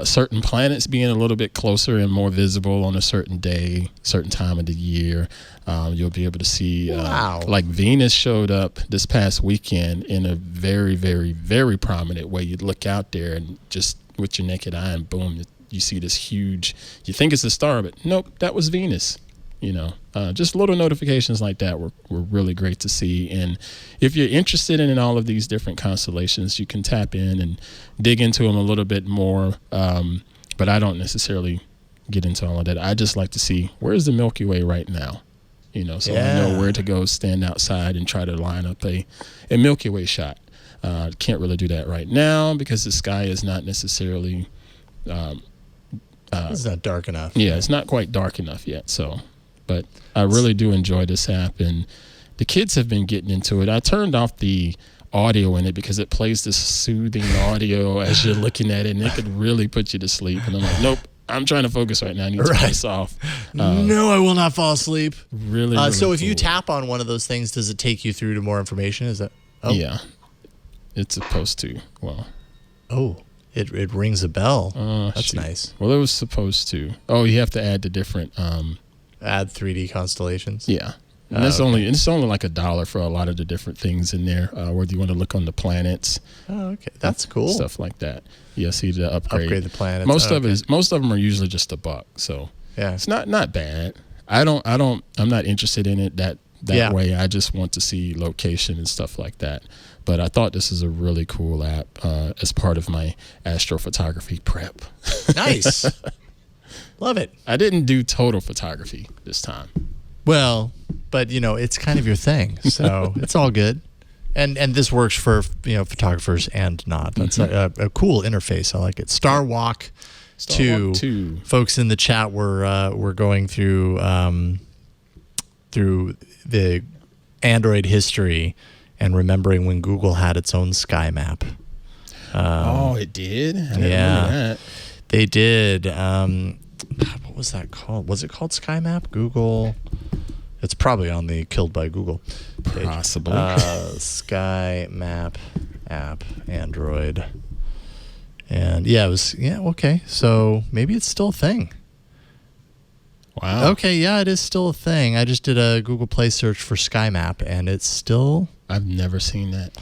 certain planets being a little bit closer and more visible on a certain day, certain time of the year. You'll be able to see, like Venus showed up this past weekend in a very, very, very prominent way. You'd look out there and just with your naked eye and boom, you see this huge, you think it's a star, but nope, that was Venus. Just little notifications like that were really great to see. And if you're interested in all of these different constellations, you can tap in and dig into them a little bit more. But I don't necessarily get into all of that. I just like to see where's the Milky Way right now, so I know where to go stand outside and try to line up a Milky Way shot. Can't really do that right now because the sky is not necessarily it's not dark enough. Yeah, it's not quite dark enough yet. So, but I really do enjoy this app, and the kids have been getting into it. I turned off the audio in it because it plays this soothing audio as you're looking at it, and it could really put you to sleep. And I'm like, nope, I'm trying to focus right now. I need to turn this off. No, I will not fall asleep. Really, so if cool. you tap on one of those things, does it take you through to more information? Is that? Oh. Yeah, it's supposed to. Well. Oh. It rings a bell. That's shoot. Nice. Well, it was supposed to. Oh, you have to add the different. Add 3D constellations. Yeah, and it's only like $1 for a lot of the different things in there. Whether you want to look on the planets. Oh, okay, that's cool. Stuff like that. Yeah, see the upgrade the planets. Most of them are usually just $1. So yeah, it's not bad. I'm not interested in it that way. I just want to see location and stuff like that. But I thought this is a really cool app as part of my astrophotography prep. Nice. Love it. I didn't do total photography this time. Well, but it's kind of your thing, so it's all good. And this works for photographers and not. That's a cool interface. I like it. Star Walk 2. Folks in the chat were going through the Android history and remembering when Google had its own sky map. It did? I didn't remember that. They did. What was that called? Was it called Sky Map? Google. It's probably on the Killed by Google page. Possibly. Sky Map app, Android. And it was, okay. So maybe it's still a thing. Wow. Okay, yeah, it is still a thing. I just did a Google Play search for Sky Map, and it's still... I've never seen that.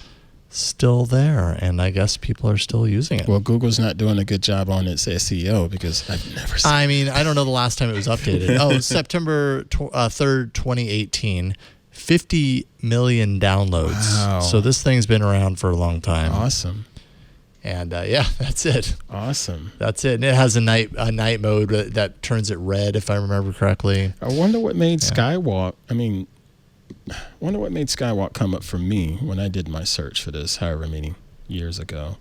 Still there, and I guess people are still using it. Well, Google's not doing a good job on its SEO because I've never seen it. I don't know the last time it was updated. September 3rd, 2018. 50 million downloads. Wow. So this thing's been around for a long time. Awesome. And that's it. Awesome. That's it. And it has a night mode that turns it red, if I remember correctly. I wonder what made Skywalk. Skywalk come up for me when I did my search for this, however many years ago.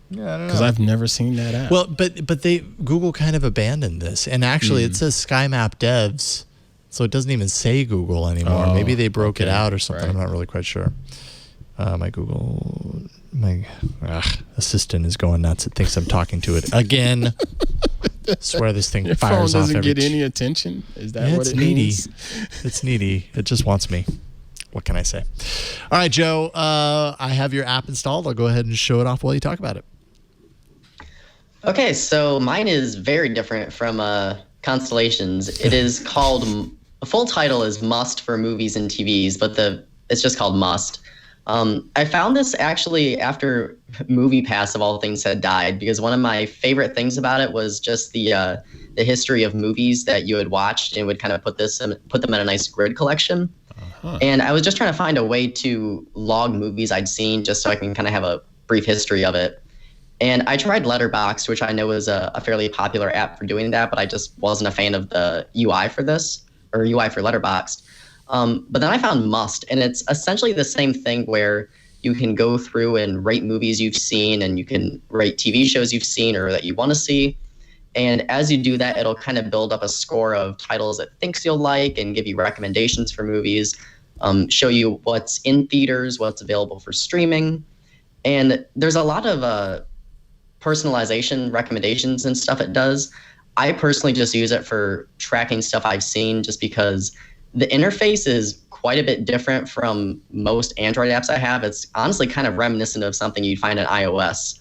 Yeah, I don't Because know. I've never seen that app. Well, but Google kind of abandoned this, and actually it says SkyMap Devs, so it doesn't even say Google anymore. Oh, Maybe they broke it okay. out or something. Right. I'm not really quite sure. My assistant is going nuts. It thinks I'm talking to it again. Swear this thing Your phone fires off doesn't every. get any attention. Is that Yeah, what it's it needy. means? It's needy. It just wants me. What can I say? All right, Joe. I have your app installed. I'll go ahead and show it off while you talk about it. Okay, so mine is very different from Constellations. It is called, a full title is Must for Movies and TVs, but it's just called Must. I found this actually after MoviePass of all things had died, because one of my favorite things about it was just the history of movies that you had watched, and would kind of put them in a nice grid collection. And I was just trying to find a way to log movies I'd seen, just so I can kind of have a brief history of it. And I tried Letterboxd, which I know is a fairly popular app for doing that, but I just wasn't a fan of the UI for this, or UI for Letterboxd. But then I found Must, and it's essentially the same thing, where you can go through and rate movies you've seen, and you can rate TV shows you've seen or that you want to see. And as you do that, it'll kind of build up a score of titles it thinks you'll like, and give you recommendations for movies, show you what's in theaters, what's available for streaming. And there's a lot of personalization recommendations and stuff it does. I personally just use it for tracking stuff I've seen, just because the interface is quite a bit different from most Android apps I have. It's honestly kind of reminiscent of something you'd find on iOS.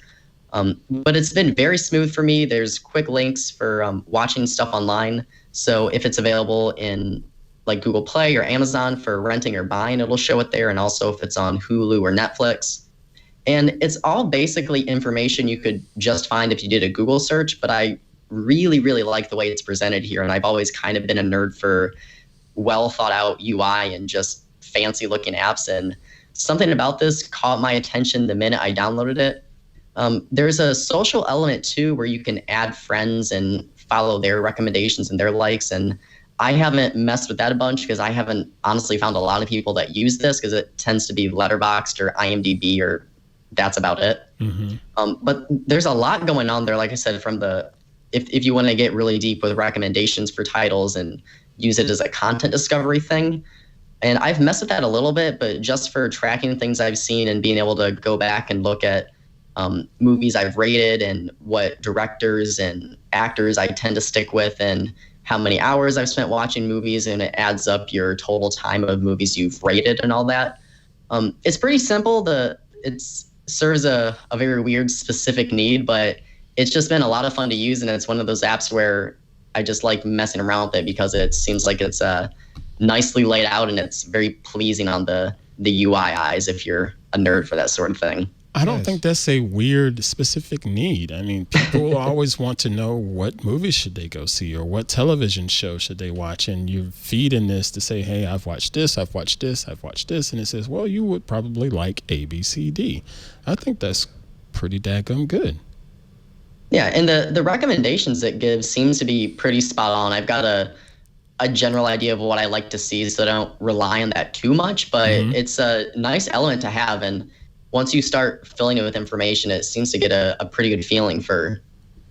But it's been very smooth for me. There's quick links for watching stuff online. So if it's available in like Google Play or Amazon for renting or buying, it'll show it there. And also if it's on Hulu or Netflix. And it's all basically information you could just find if you did a Google search. But I really, really like the way it's presented here. And I've always kind of been a nerd for well thought out UI and just fancy looking apps. And something about this caught my attention the minute I downloaded it. There's a social element too, where you can add friends and follow their recommendations and their likes. And I haven't messed with that a bunch, because I haven't honestly found a lot of people that use this, because it tends to be Letterboxd or IMDb, or that's about it. But there's a lot going on there. Like I said, from if you want to get really deep with recommendations for titles and use it as a content discovery thing. And I've messed with that a little bit, but just for tracking things I've seen and being able to go back and look at movies I've rated and what directors and actors I tend to stick with, and how many hours I've spent watching movies, and it adds up your total time of movies you've rated and all that. It's pretty simple. It serves a very weird specific need, but it's just been a lot of fun to use. And it's one of those apps where I just like messing around with it, because it seems like it's nicely laid out, and it's very pleasing on the UI eyes if you're a nerd for that sort of thing. I don't think that's a weird specific need. I mean, people always want to know what movies should they go see, or what television show should they watch. And you're feeding this to say, hey, I've watched this, I've watched this, I've watched this. And it says, well, you would probably like A, B, C, D. I think that's pretty daggum good. Yeah, and the recommendations it gives seems to be pretty spot on. I've got a general idea of what I like to see, so I don't rely on that too much. But it's a nice element to have. And once you start filling it with information, it seems to get a pretty good feeling for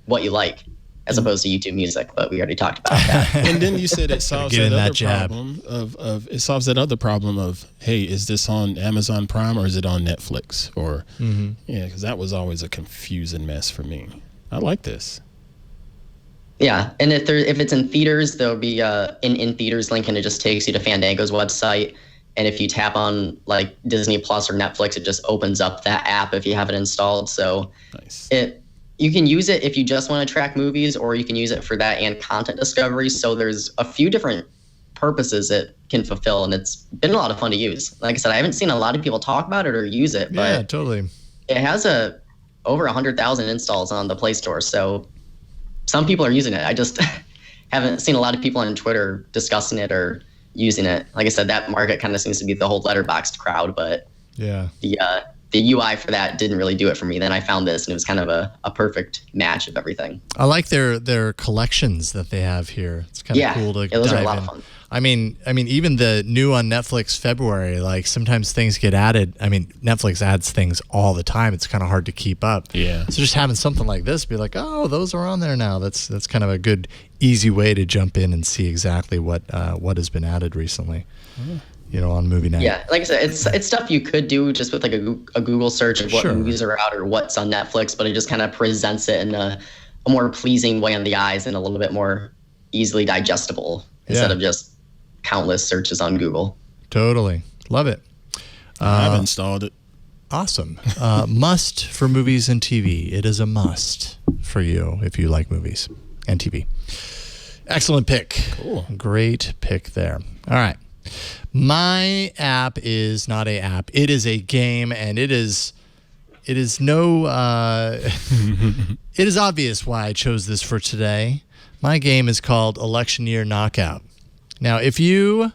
what you like, as opposed to YouTube Music. But we already talked about that. And then you said it solves Get in that that other jab. problem of it solves that other problem of, hey, is this on Amazon Prime or is it on Netflix? Or yeah, because that was always a confusing mess for me. I like this. Yeah, and if it's in theaters, there'll be an in theaters link, and it just takes you to Fandango's website. And if you tap on like Disney Plus or Netflix, it just opens up that app if you have it installed. So Nice. You can use it if you just want to track movies, or you can use it for that and content discovery. So there's a few different purposes it can fulfill, and it's been a lot of fun to use. Like I said, I haven't seen a lot of people talk about it or use it, Yeah, but totally. it has over 100,000 installs on the Play Store. So some people are using it. I just haven't seen a lot of people on Twitter discussing it or using it. Like I said, that market kind of seems to be the whole Letterboxd crowd, but Yeah. the UI for that didn't really do it for me. Then I found this, and it was kind of a perfect match of everything. I like their collections that they have here. It's kind of cool to those dive are a lot in. of fun. I mean, even the new on Netflix February, like sometimes things get added. I mean, Netflix adds things all the time. It's kind of hard to keep up. Yeah. So just having something like this, be like, oh, those are on there now. That's kind of a good, easy way to jump in and see exactly what has been added recently. On movie night. Yeah, like I said, it's stuff you could do just with like a Google search of what movies are out or what's on Netflix, but it just kind of presents it in a more pleasing way on the eyes and a little bit more easily digestible instead of just countless searches on Google. Totally. Love it. I've installed it. Awesome. Must for movies and TV. It is a must for you if you like movies and TV. Excellent pick. Cool. Great pick there. All right. My app is not a app. It is a game, and it is no it is obvious why I chose this for today. My game is called Election Year Knockout. Now, if you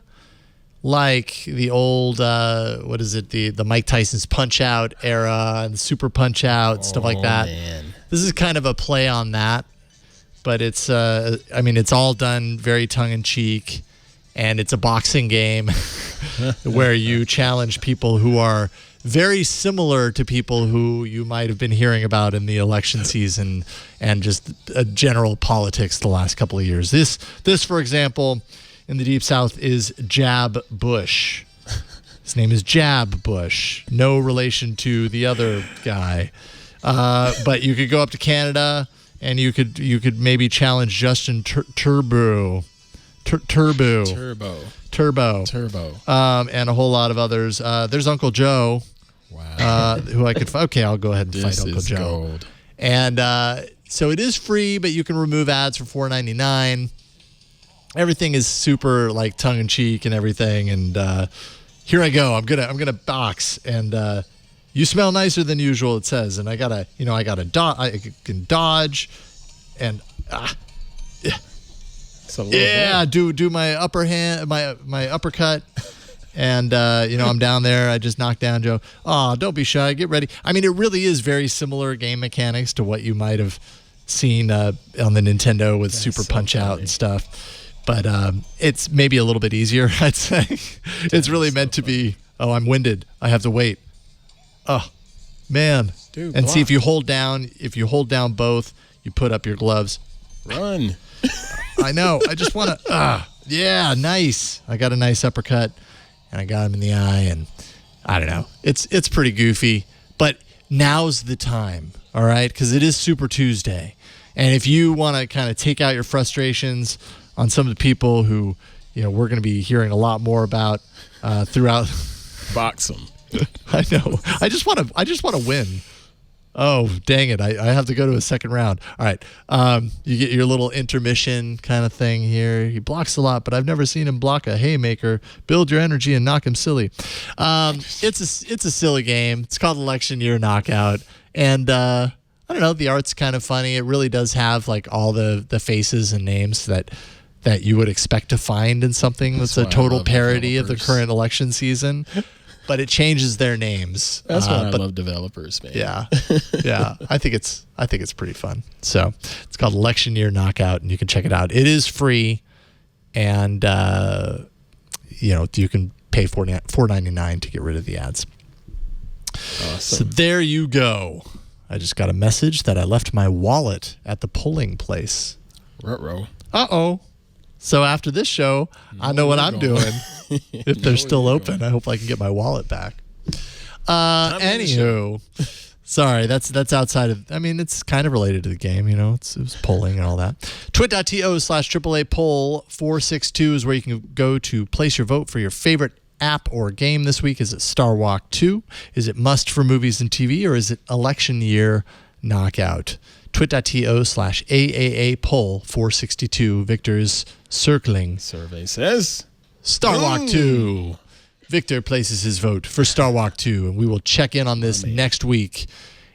like the old the Mike Tyson's Punch-Out era and Super Punch-Out, stuff like that. Man. This is kind of a play on that, but it's it's all done very tongue-in-cheek, and it's a boxing game where you challenge people who are very similar to people who you might have been hearing about in the election season and just general politics the last couple of years. This, for example, in the Deep South is Jab Bush. His name is Jab Bush. No relation to the other guy. But you could go up to Canada and you could maybe challenge Justin Turbo. And a whole lot of others. There's Uncle Joe. Wow. Who I could. Okay, I'll go ahead and This fight Uncle is Joe. gold. And so it is free, but you can remove ads for $4.99. Everything is super like tongue in cheek and everything. And here I go. I'm gonna box. And you smell nicer than usual. It says. And I can dodge. And do my upper hand, my uppercut, and I'm down there. I just knocked down Joe. Oh, don't be shy. Get ready. I mean, it really is very similar game mechanics to what you might have seen on the Nintendo with Super Punch-Out and stuff. But it's maybe a little bit easier, I'd say. It's really meant to be. Oh, I'm winded. I have to wait. Oh, man. Dude, and block. see if you hold down both, you put up your gloves. Run. I know. I just want to. Yeah, nice. I got a nice uppercut, and I got him in the eye, and I don't know. It's pretty goofy, but now's the time, all right? Because it is Super Tuesday, and if you want to kind of take out your frustrations on some of the people who, we're going to be hearing a lot more about throughout. Box them. I know. I just want to win. Oh, dang it. I have to go to a second round. All right. You get your little intermission kind of thing here. He blocks a lot, but I've never seen him block a haymaker. Build your energy and knock him silly. It's a silly game. It's called Election Year Knockout. And I don't know. The art's kind of funny. It really does have like all the faces and names that you would expect to find in something that's a total parody of the current election season. But it changes their names. That's why I love developers, man. Yeah, yeah. I think it's pretty fun. So it's called Election Year Knockout, and you can check it out. It is free, and you can pay $4.99 to get rid of the ads. Awesome. So there you go. I just got a message that I left my wallet at the polling place. Ruh-roh. Uh-oh. So after this show, I know what I'm doing. If they're still open, I hope I can get my wallet back. Anywho, sorry, that's outside of. I mean, it's kind of related to the game. It was polling and all that. Twit.to/AAA poll 462 is where you can go to place your vote for your favorite app or game this week. Is it Star Walk 2? Is it Must for Movies and TV? Or is it Election Year Knockout? Twit.to/AAA poll 462. Victor's circling. Survey says Star Walk 2. Victor places his vote for Star Walk 2, and we will check in on this next week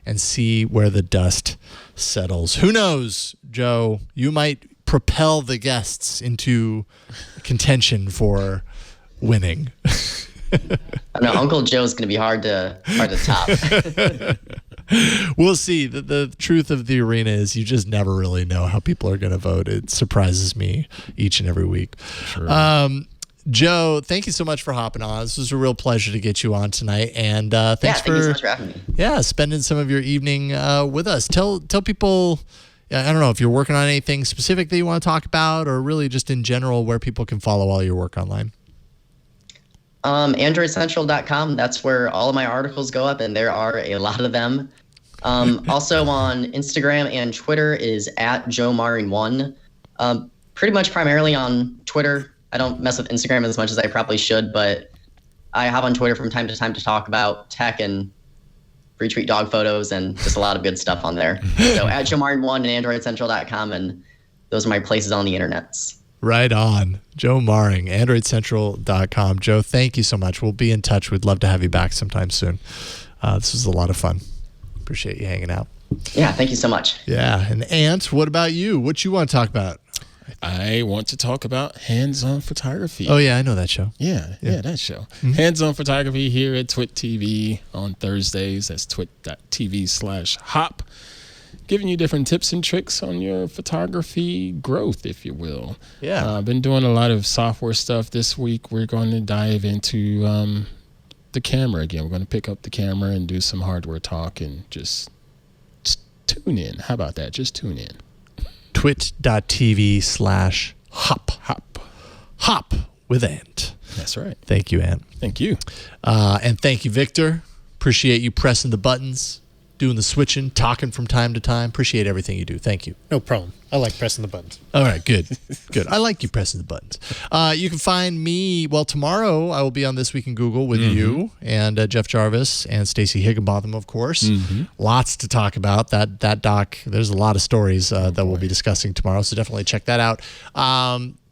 and see where the dust settles. Who knows, Joe? You might propel the guests into contention for winning. I know Uncle Joe's going to be hard to top. We'll see. The truth of the arena is you just never really know how people are going to vote. It surprises me each and every week. Sure. Joe, thank you so much for hopping on. This was a real pleasure to get you on tonight. And thanks thank you so much for having me. Yeah, spending some of your evening with us. Tell people, I don't know, if you're working on anything specific that you want to talk about, or really just in general where people can follow all your work online. AndroidCentral.com. That's where all of my articles go up, and there are a lot of them. Also on Instagram and Twitter is @JoeMaring1. Pretty much primarily on Twitter. I don't mess with Instagram as much as I probably should, but I hop on Twitter from time to time to talk about tech and retweet dog photos and just a lot of good stuff on there. So @JoeMaring1 and AndroidCentral.com, and those are my places on the internets. Right on. Joe Maring, AndroidCentral.com. Joe, thank you so much. We'll be in touch. We'd love to have you back sometime soon. This was a lot of fun. Appreciate you hanging out. Yeah, thank you so much. Yeah, and Ant, what about you? What you want to talk about? I want to talk about hands-on photography. Oh, yeah, I know that show. Yeah, that show. Mm-hmm. Hands-on photography here at Twit TV on Thursdays. That's twit.tv/hop. Giving you different tips and tricks on your photography growth, if you will. Yeah. I've been doing a lot of software stuff this week. We're going to dive into the camera again. We're going to pick up the camera and do some hardware talk and just tune in. How about that? Just tune in. twit.tv/hop. Hop with Ant. That's right. Thank you, Ant. Thank you. And thank you, Victor. Appreciate you pressing the buttons, doing the switching, talking from time to time. Appreciate everything you do. Thank you. No problem. I like pressing the buttons. All right, good. Good. I like you pressing the buttons. You can find me, tomorrow I will be on This Week in Google with you and Jeff Jarvis and Stacey Higginbotham, of course. Lots to talk about. That doc, there's a lot of stories that we'll be discussing tomorrow, so definitely check that out.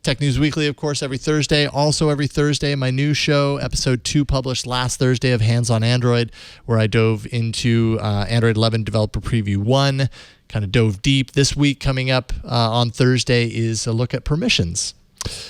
Tech News Weekly, of course, every Thursday. Also every Thursday, my new show, episode 2, published last Thursday of Hands on Android, where I dove into Android 11 Developer Preview 1, kind of dove deep. This week coming up on Thursday is a look at permissions.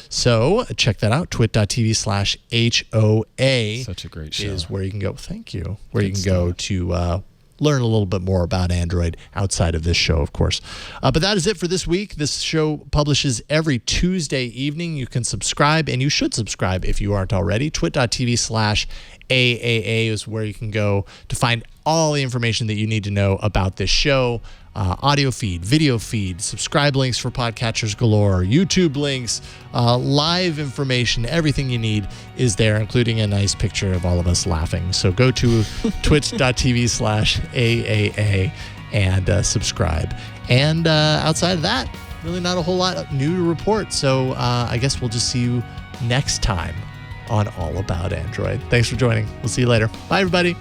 So check that out, twit.tv/HOA. Such a great show. Is where you can go. Thank you. Where you can go to learn a little bit more about Android outside of this show, of course. But that is it for this week. This show publishes every Tuesday evening. You can subscribe, and you should subscribe if you aren't already. twit.tv/AAA is where you can go to find all the information that you need to know about this show. Audio feed, video feed, subscribe links for podcatchers galore, YouTube links, live information, everything you need is there, including a nice picture of all of us laughing. So go to twitch.tv/AAA and subscribe. And outside of that, really not a whole lot new to report. So I guess we'll just see you next time on All About Android. Thanks for joining. We'll see you later. Bye, everybody.